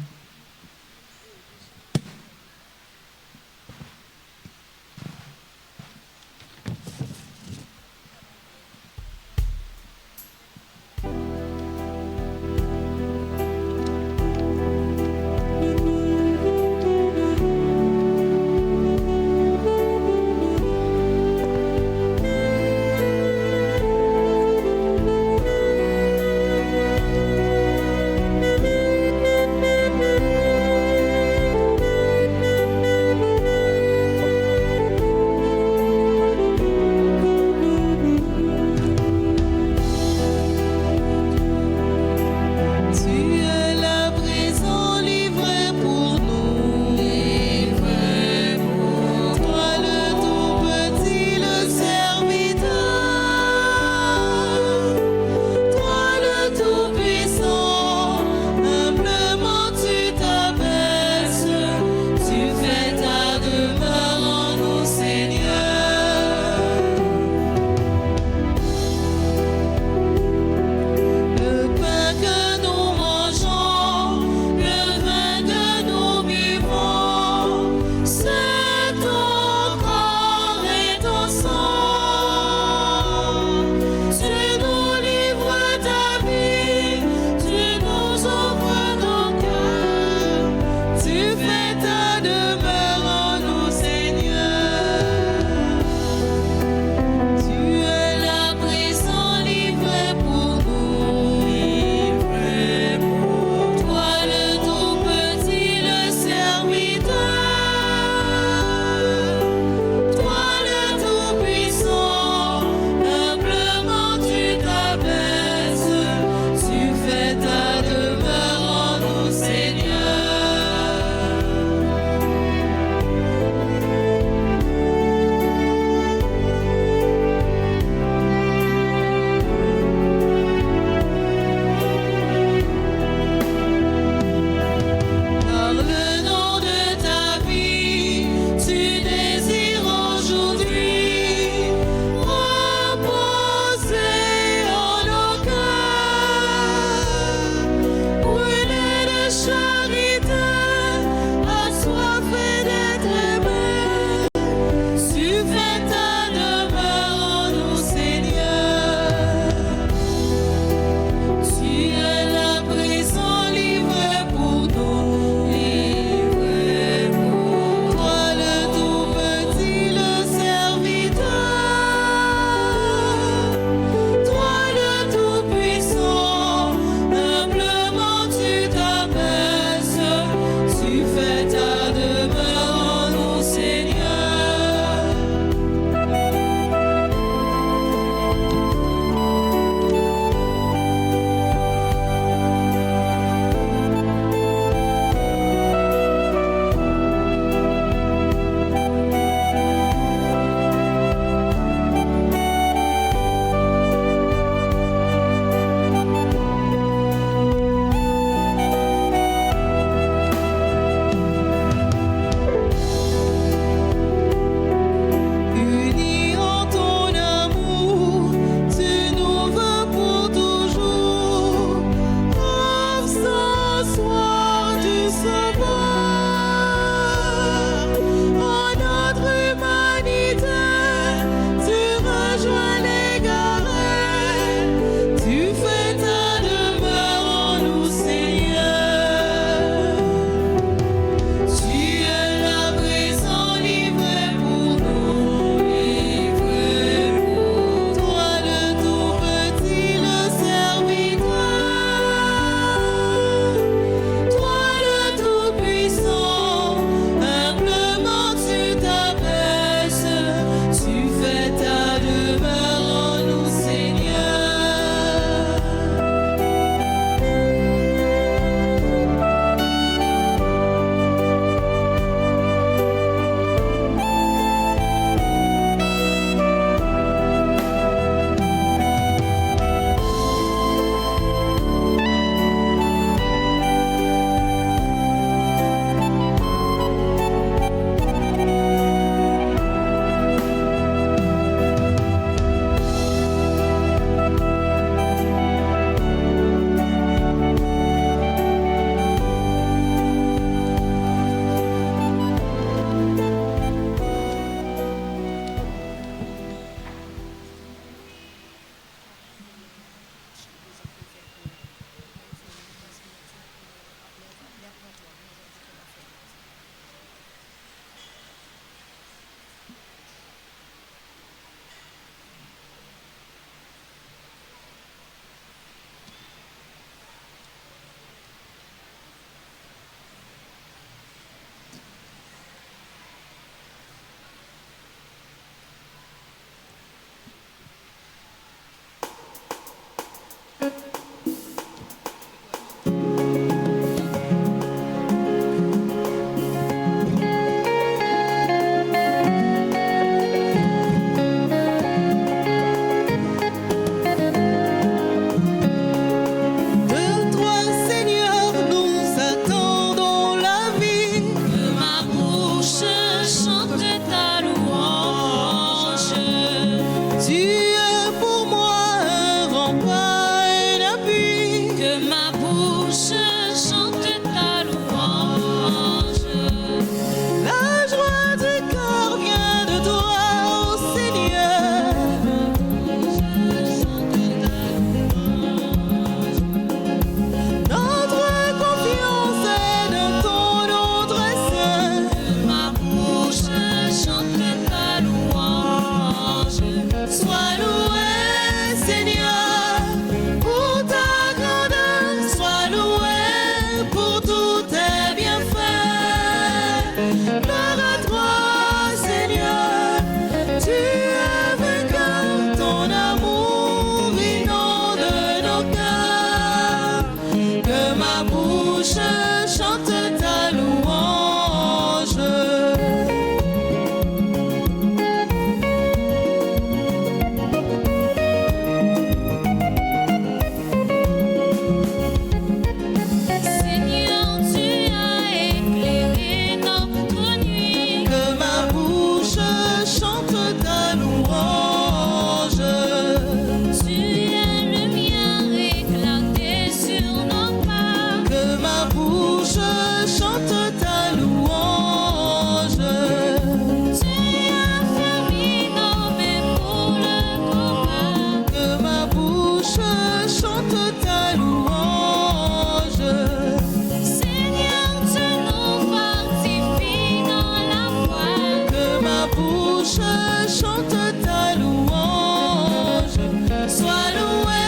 Speaker 3: bouche chante ta louange. Sois loué,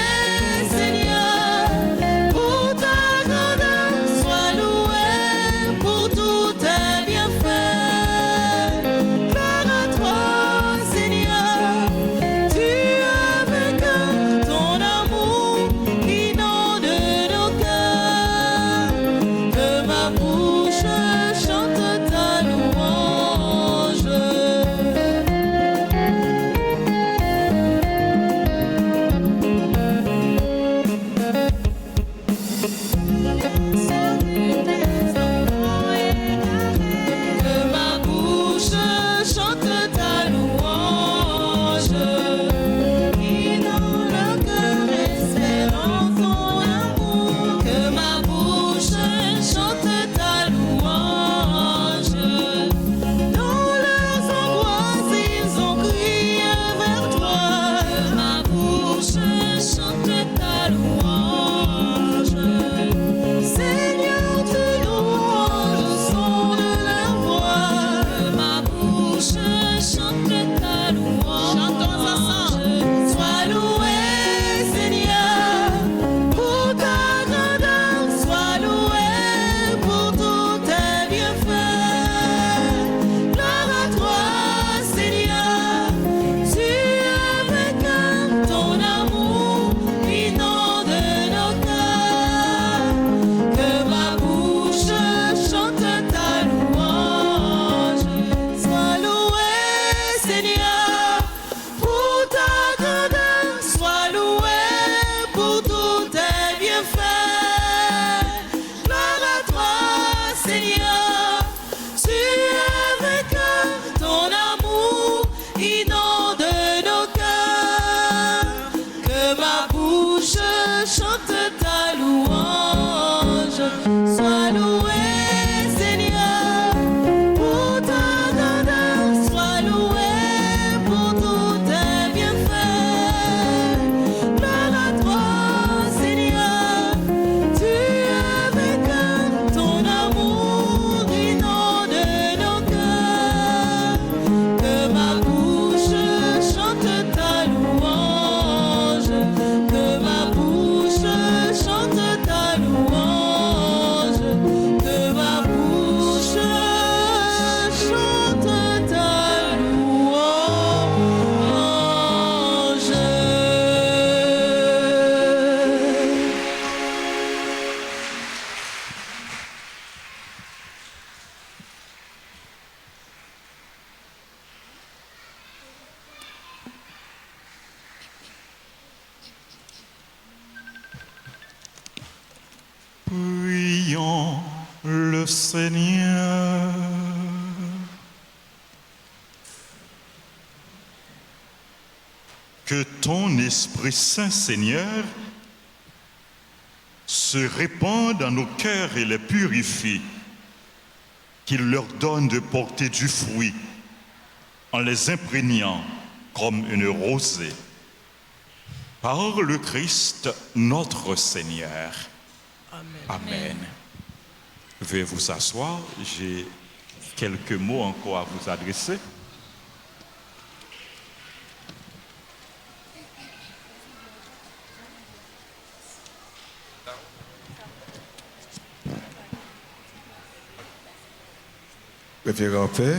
Speaker 3: Seigneur, pour ta grandeur. Sois loué pour tous tes bienfaits. Gloire à toi, Seigneur. Tu as vaincu ton amour inonde nos cœurs. Que ma bouche chante ta louange. Que ma bouche chante ta louange. Inonde le cœur espérant ton amour. Que ma bouche chante ta louange. Dans leurs angoisses, ils ont crié vers toi. Que ma bouche chante ta louange. Seigneur, tu louanges au son de leur voix. Que ma bouche chante ta louange. Chantons ensemble. Sois loué, Seigneur, pour ta grandeur. Sois loué pour tous tes bienfaits. Gloire à toi, Seigneur. Tu as vaincu ton amour inonde nos cœurs. Que ma bouche chante ta louange. Sois loué, Seigneur, pour ta grandeur. Sois loué pour tous tes bienfaits. Gloire à toi, Seigneur. Tu as vaincu ton amour inonde nos cœurs. Que ma bouche chante ta louange. Sois loué, Seigneur, pour ta grandeur. Sois loué pour tous tes bienfaits. Gloire à toi, Seigneur. Tu as vaincu ton amour inonde nos cœurs. Que ma bouche chante ta louange. Que ma bouche chante ta louange. Que ma bouche chante ta louange.
Speaker 1: Prions le Seigneur. Que ton Esprit Saint, Seigneur, se répande dans nos cœurs et les purifie, qu'il leur donne de porter du fruit en les imprégnant comme une rosée. Par le Christ, notre Seigneur. Amen. Veuillez vous asseoir, j'ai quelques mots encore à vous adresser.
Speaker 7: Révérend Père,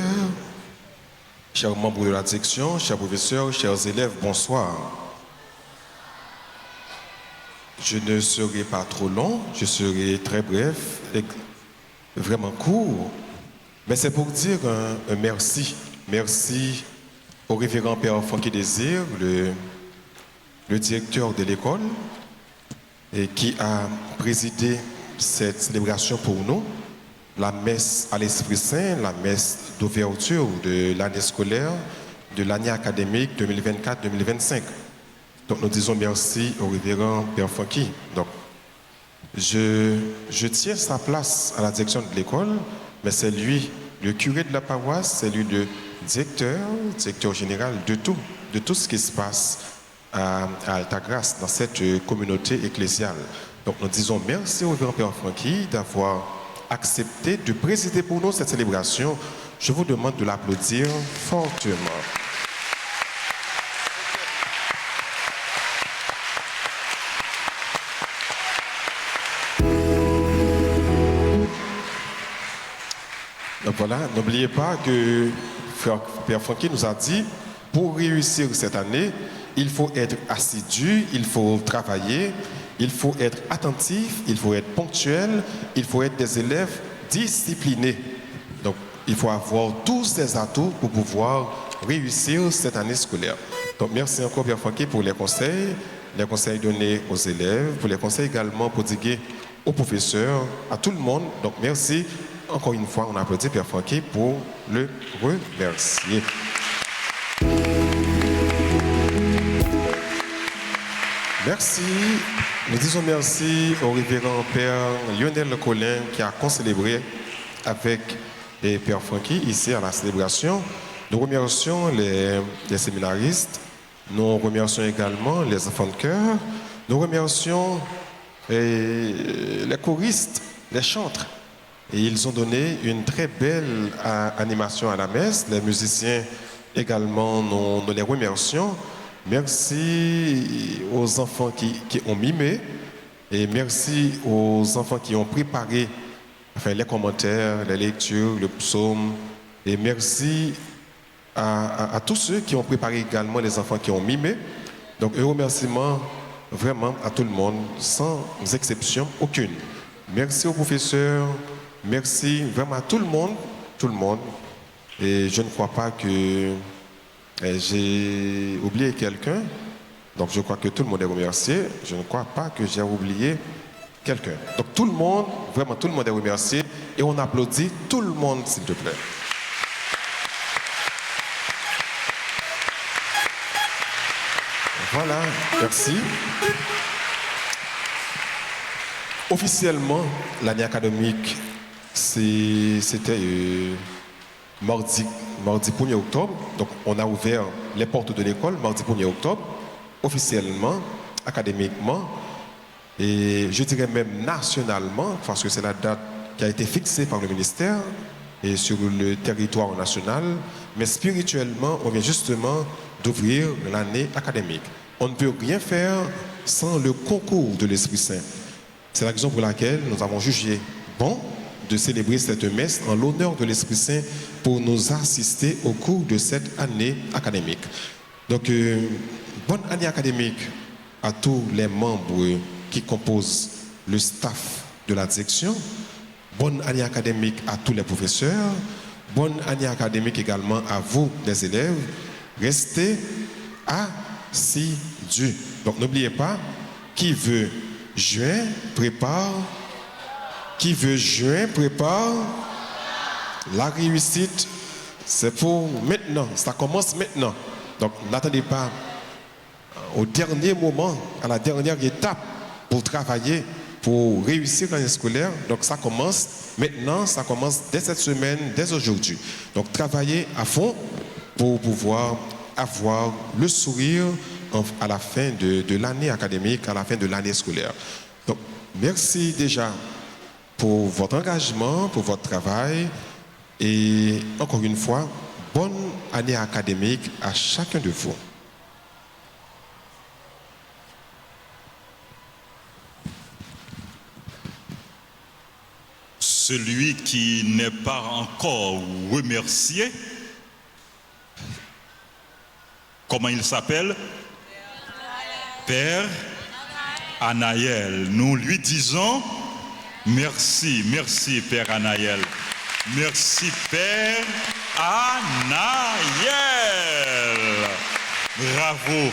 Speaker 7: chers membres de la direction, chers professeurs, chers élèves, bonsoir. Je ne serai pas trop long, je serai très bref, et vraiment court, mais c'est pour dire un merci. Merci au révérend Père Francky Désir, le directeur de l'école, et qui a présidé cette célébration pour nous. La messe à l'Esprit Saint, la messe d'ouverture de l'année scolaire, de l'année académique 2024-2025. Donc nous disons merci au révérend Père Francky. Donc je tiens sa place à la direction de l'école, mais c'est lui, le curé de la paroisse, c'est lui le directeur général de tout ce qui se passe à Altagrace, dans cette communauté ecclésiale. Donc nous disons merci au révérend Père Francky d'avoir accepté de présider pour nous cette célébration Je vous demande de l'applaudir fortement. Donc voilà, n'oubliez pas que Père Francky nous a dit, pour réussir cette année, il faut être assidu, il faut travailler, il faut être attentif, il faut être ponctuel, il faut être des élèves disciplinés. Donc, il faut avoir tous ces atouts pour pouvoir réussir cette année scolaire. Donc, merci encore, Père Francky, pour les conseils donnés aux élèves, pour les conseils également prodigués aux professeurs, à tout le monde. Donc, merci. Encore une fois, on applaudit Père Francky pour le remercier. Merci. Nous disons merci au révérend Père Lionel Colin qui a concélébré avec Père Francky ici à la célébration. Nous remercions les séminaristes, nous remercions également les enfants de chœur, nous remercions les choristes, les chantres. Et ils ont donné une très belle animation à la messe. Les musiciens également, nous les remercions. Merci aux enfants qui ont mimé et merci aux enfants qui ont préparé les commentaires, les lectures, le psaume. Et merci à tous ceux qui ont préparé également les enfants qui ont mimé. Donc un remerciement vraiment à tout le monde, sans exception aucune. Merci aux professeurs, merci vraiment à tout le monde. Et je ne crois pas que j'ai oublié quelqu'un. Donc je crois que tout le monde est remercié. Je ne crois pas que j'ai oublié quelqu'un. Donc tout le monde, vraiment tout le monde est remercié. Et on applaudit tout le monde, s'il te plaît. Voilà, merci. Officiellement, l'année académique, c'était mardi 1er octobre. Donc, on a ouvert les portes de l'école mardi 1er octobre, officiellement, académiquement, et je dirais même nationalement, parce que c'est la date qui a été fixée par le ministère et sur le territoire national. Mais spirituellement, on vient justement d'ouvrir l'année académique. On ne peut rien faire sans le concours de l'Esprit Saint. C'est la raison pour laquelle nous avons jugé bon de célébrer cette messe en l'honneur de l'Esprit Saint pour nous assister au cours de cette année académique. Donc, bonne année académique à tous les membres qui composent le staff de la direction. Bonne année académique à tous les professeurs. Bonne année académique également à vous, les élèves. Restez assidus. Donc, n'oubliez pas, qui veut juin, prépare. Qui veut juin, prépare. La réussite, c'est pour maintenant. Ça commence maintenant. Donc, n'attendez pas au dernier moment, à la dernière étape pour travailler, pour réussir l'année scolaire. Donc, ça commence maintenant, ça commence dès cette semaine, dès aujourd'hui. Donc, travaillez à fond pour pouvoir avoir le sourire à la fin de l'année académique, à la fin de l'année scolaire. Donc, merci déjà pour votre engagement, pour votre travail. Et encore une fois, bonne année académique à chacun de vous.
Speaker 1: Celui qui n'est pas encore remercié, comment il s'appelle? Père Anaël. Nous lui disons merci, merci Père Anaël. Merci Père Anaël. Bravo.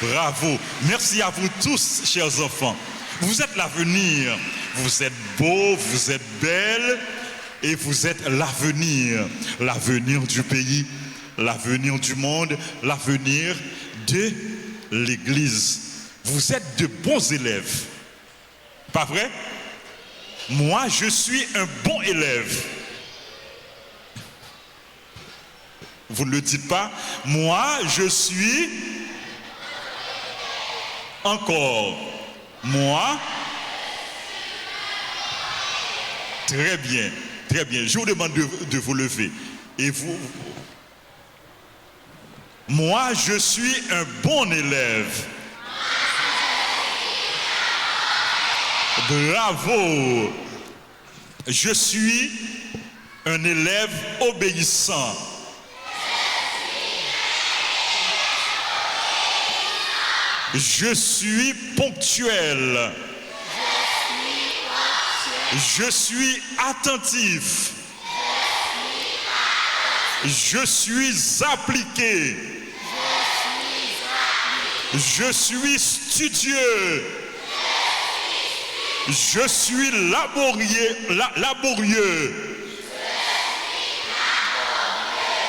Speaker 1: Bravo. Merci à vous tous, chers enfants. Vous êtes l'avenir. Vous êtes beaux, vous êtes belles et vous êtes l'avenir. L'avenir du pays, l'avenir du monde, l'avenir de l'Église. Vous êtes de bons élèves. Pas vrai? Moi, je suis un bon élève. Vous ne le dites pas? Moi, je suis encore. Moi, Très bien, très bien. Je vous demande de vous lever. Et vous... Moi, je suis un bon élève. Bravo. Je suis un élève obéissant. Je suis ponctuel. Je suis attentif. Je suis appliqué. Je suis studieux. Je suis laborieux.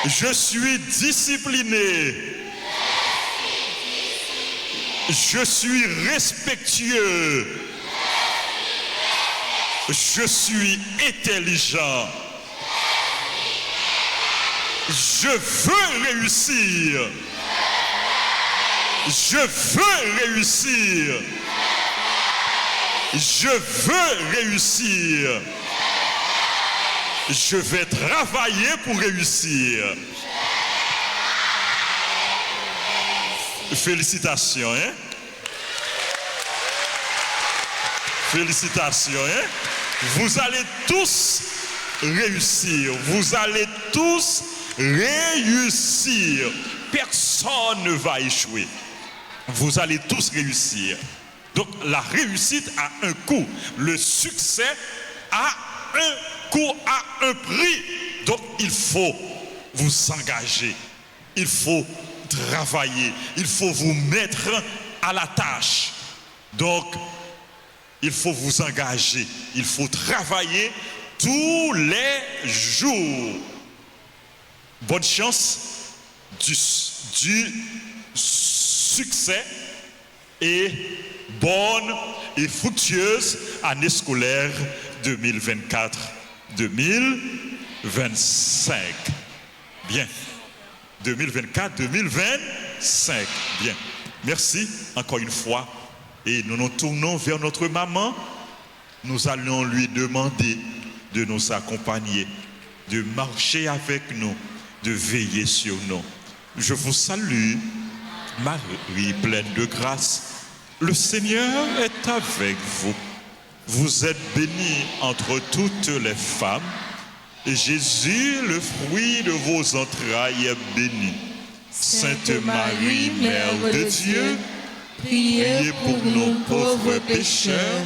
Speaker 1: Je suis discipliné. Je suis respectueux. Je suis intelligent. Je veux réussir. Je veux réussir. Je veux réussir. Je vais travailler pour réussir. Félicitations, hein? Félicitations, hein? Vous allez tous réussir. Vous allez tous réussir. Personne ne va échouer. Vous allez tous réussir. Donc la réussite a un coût. Le succès a un coût, a un prix. Donc il faut vous engager. Il faut travailler. Il faut vous mettre à la tâche. Donc il faut vous engager. Il faut travailler tous les jours. Bonne chance du succès et bonne et fructueuse année scolaire 2024-2025. Bien. 2024-2025. Bien. Merci encore une fois. Et nous nous tournons vers notre maman. Nous allons lui demander de nous accompagner, de marcher avec nous, de veiller sur nous. Je vous salue, Marie, pleine de grâce. Le Seigneur est avec vous. Vous êtes bénie entre toutes les femmes, et Jésus, le fruit de vos entrailles, est béni. Sainte Marie, Mère de Dieu, priez pour nous pauvres pécheurs,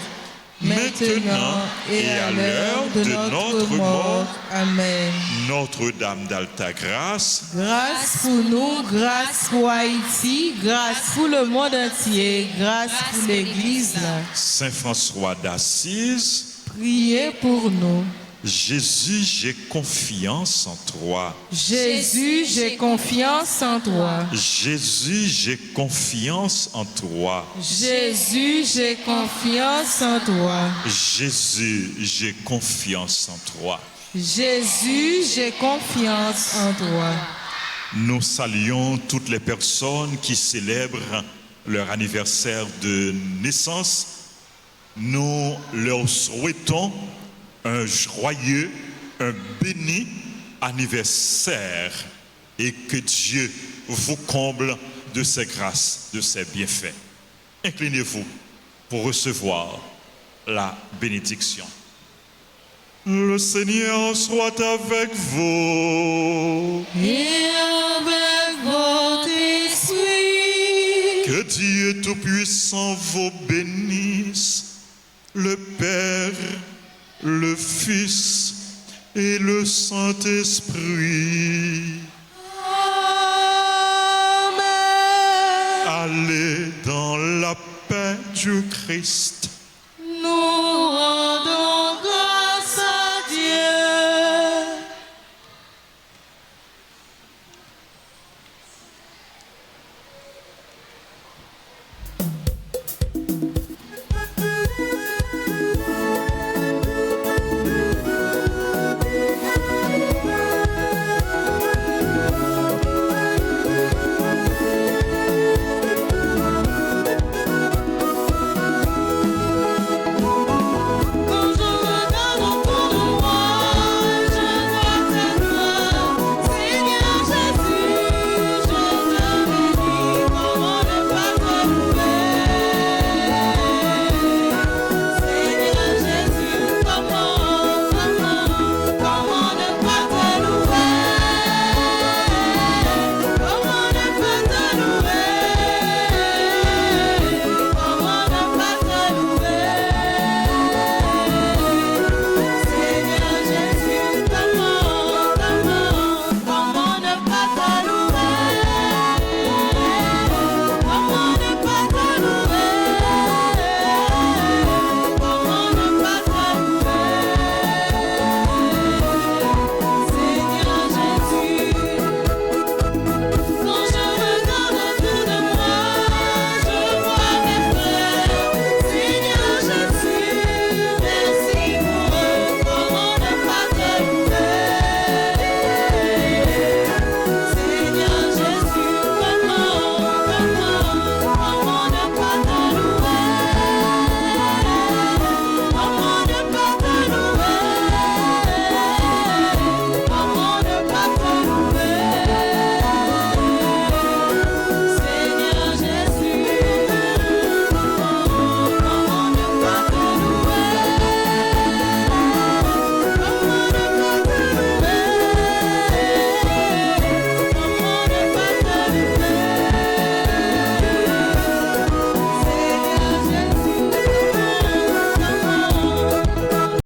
Speaker 1: maintenant et à l'heure de notre mort.
Speaker 3: Amen.
Speaker 1: Notre-Dame d'Alta Grâce,
Speaker 3: Grâce pour nous, grâce pour Haïti, grâce pour le monde entier, grâce pour l'Église.
Speaker 1: Saint François d'Assise,
Speaker 3: Priez pour nous.
Speaker 1: Jésus, j'ai confiance en toi.
Speaker 3: Jésus, j'ai confiance en toi.
Speaker 1: Jésus, j'ai confiance en toi.
Speaker 3: Jésus, j'ai confiance en toi.
Speaker 1: Jésus, j'ai confiance en toi.
Speaker 3: Jésus, j'ai confiance en toi.
Speaker 1: Nous saluons toutes les personnes qui célèbrent leur anniversaire de naissance. Nous leur souhaitons un joyeux, un béni anniversaire et que Dieu vous comble de ses grâces, de ses bienfaits. Inclinez-vous pour recevoir la bénédiction. Le Seigneur soit avec vous.
Speaker 3: Et avec votre esprit.
Speaker 1: Que Dieu Tout-Puissant vous bénisse, le Père, le Fils et le Saint-Esprit.
Speaker 3: Amen.
Speaker 1: Allez dans la paix du Christ.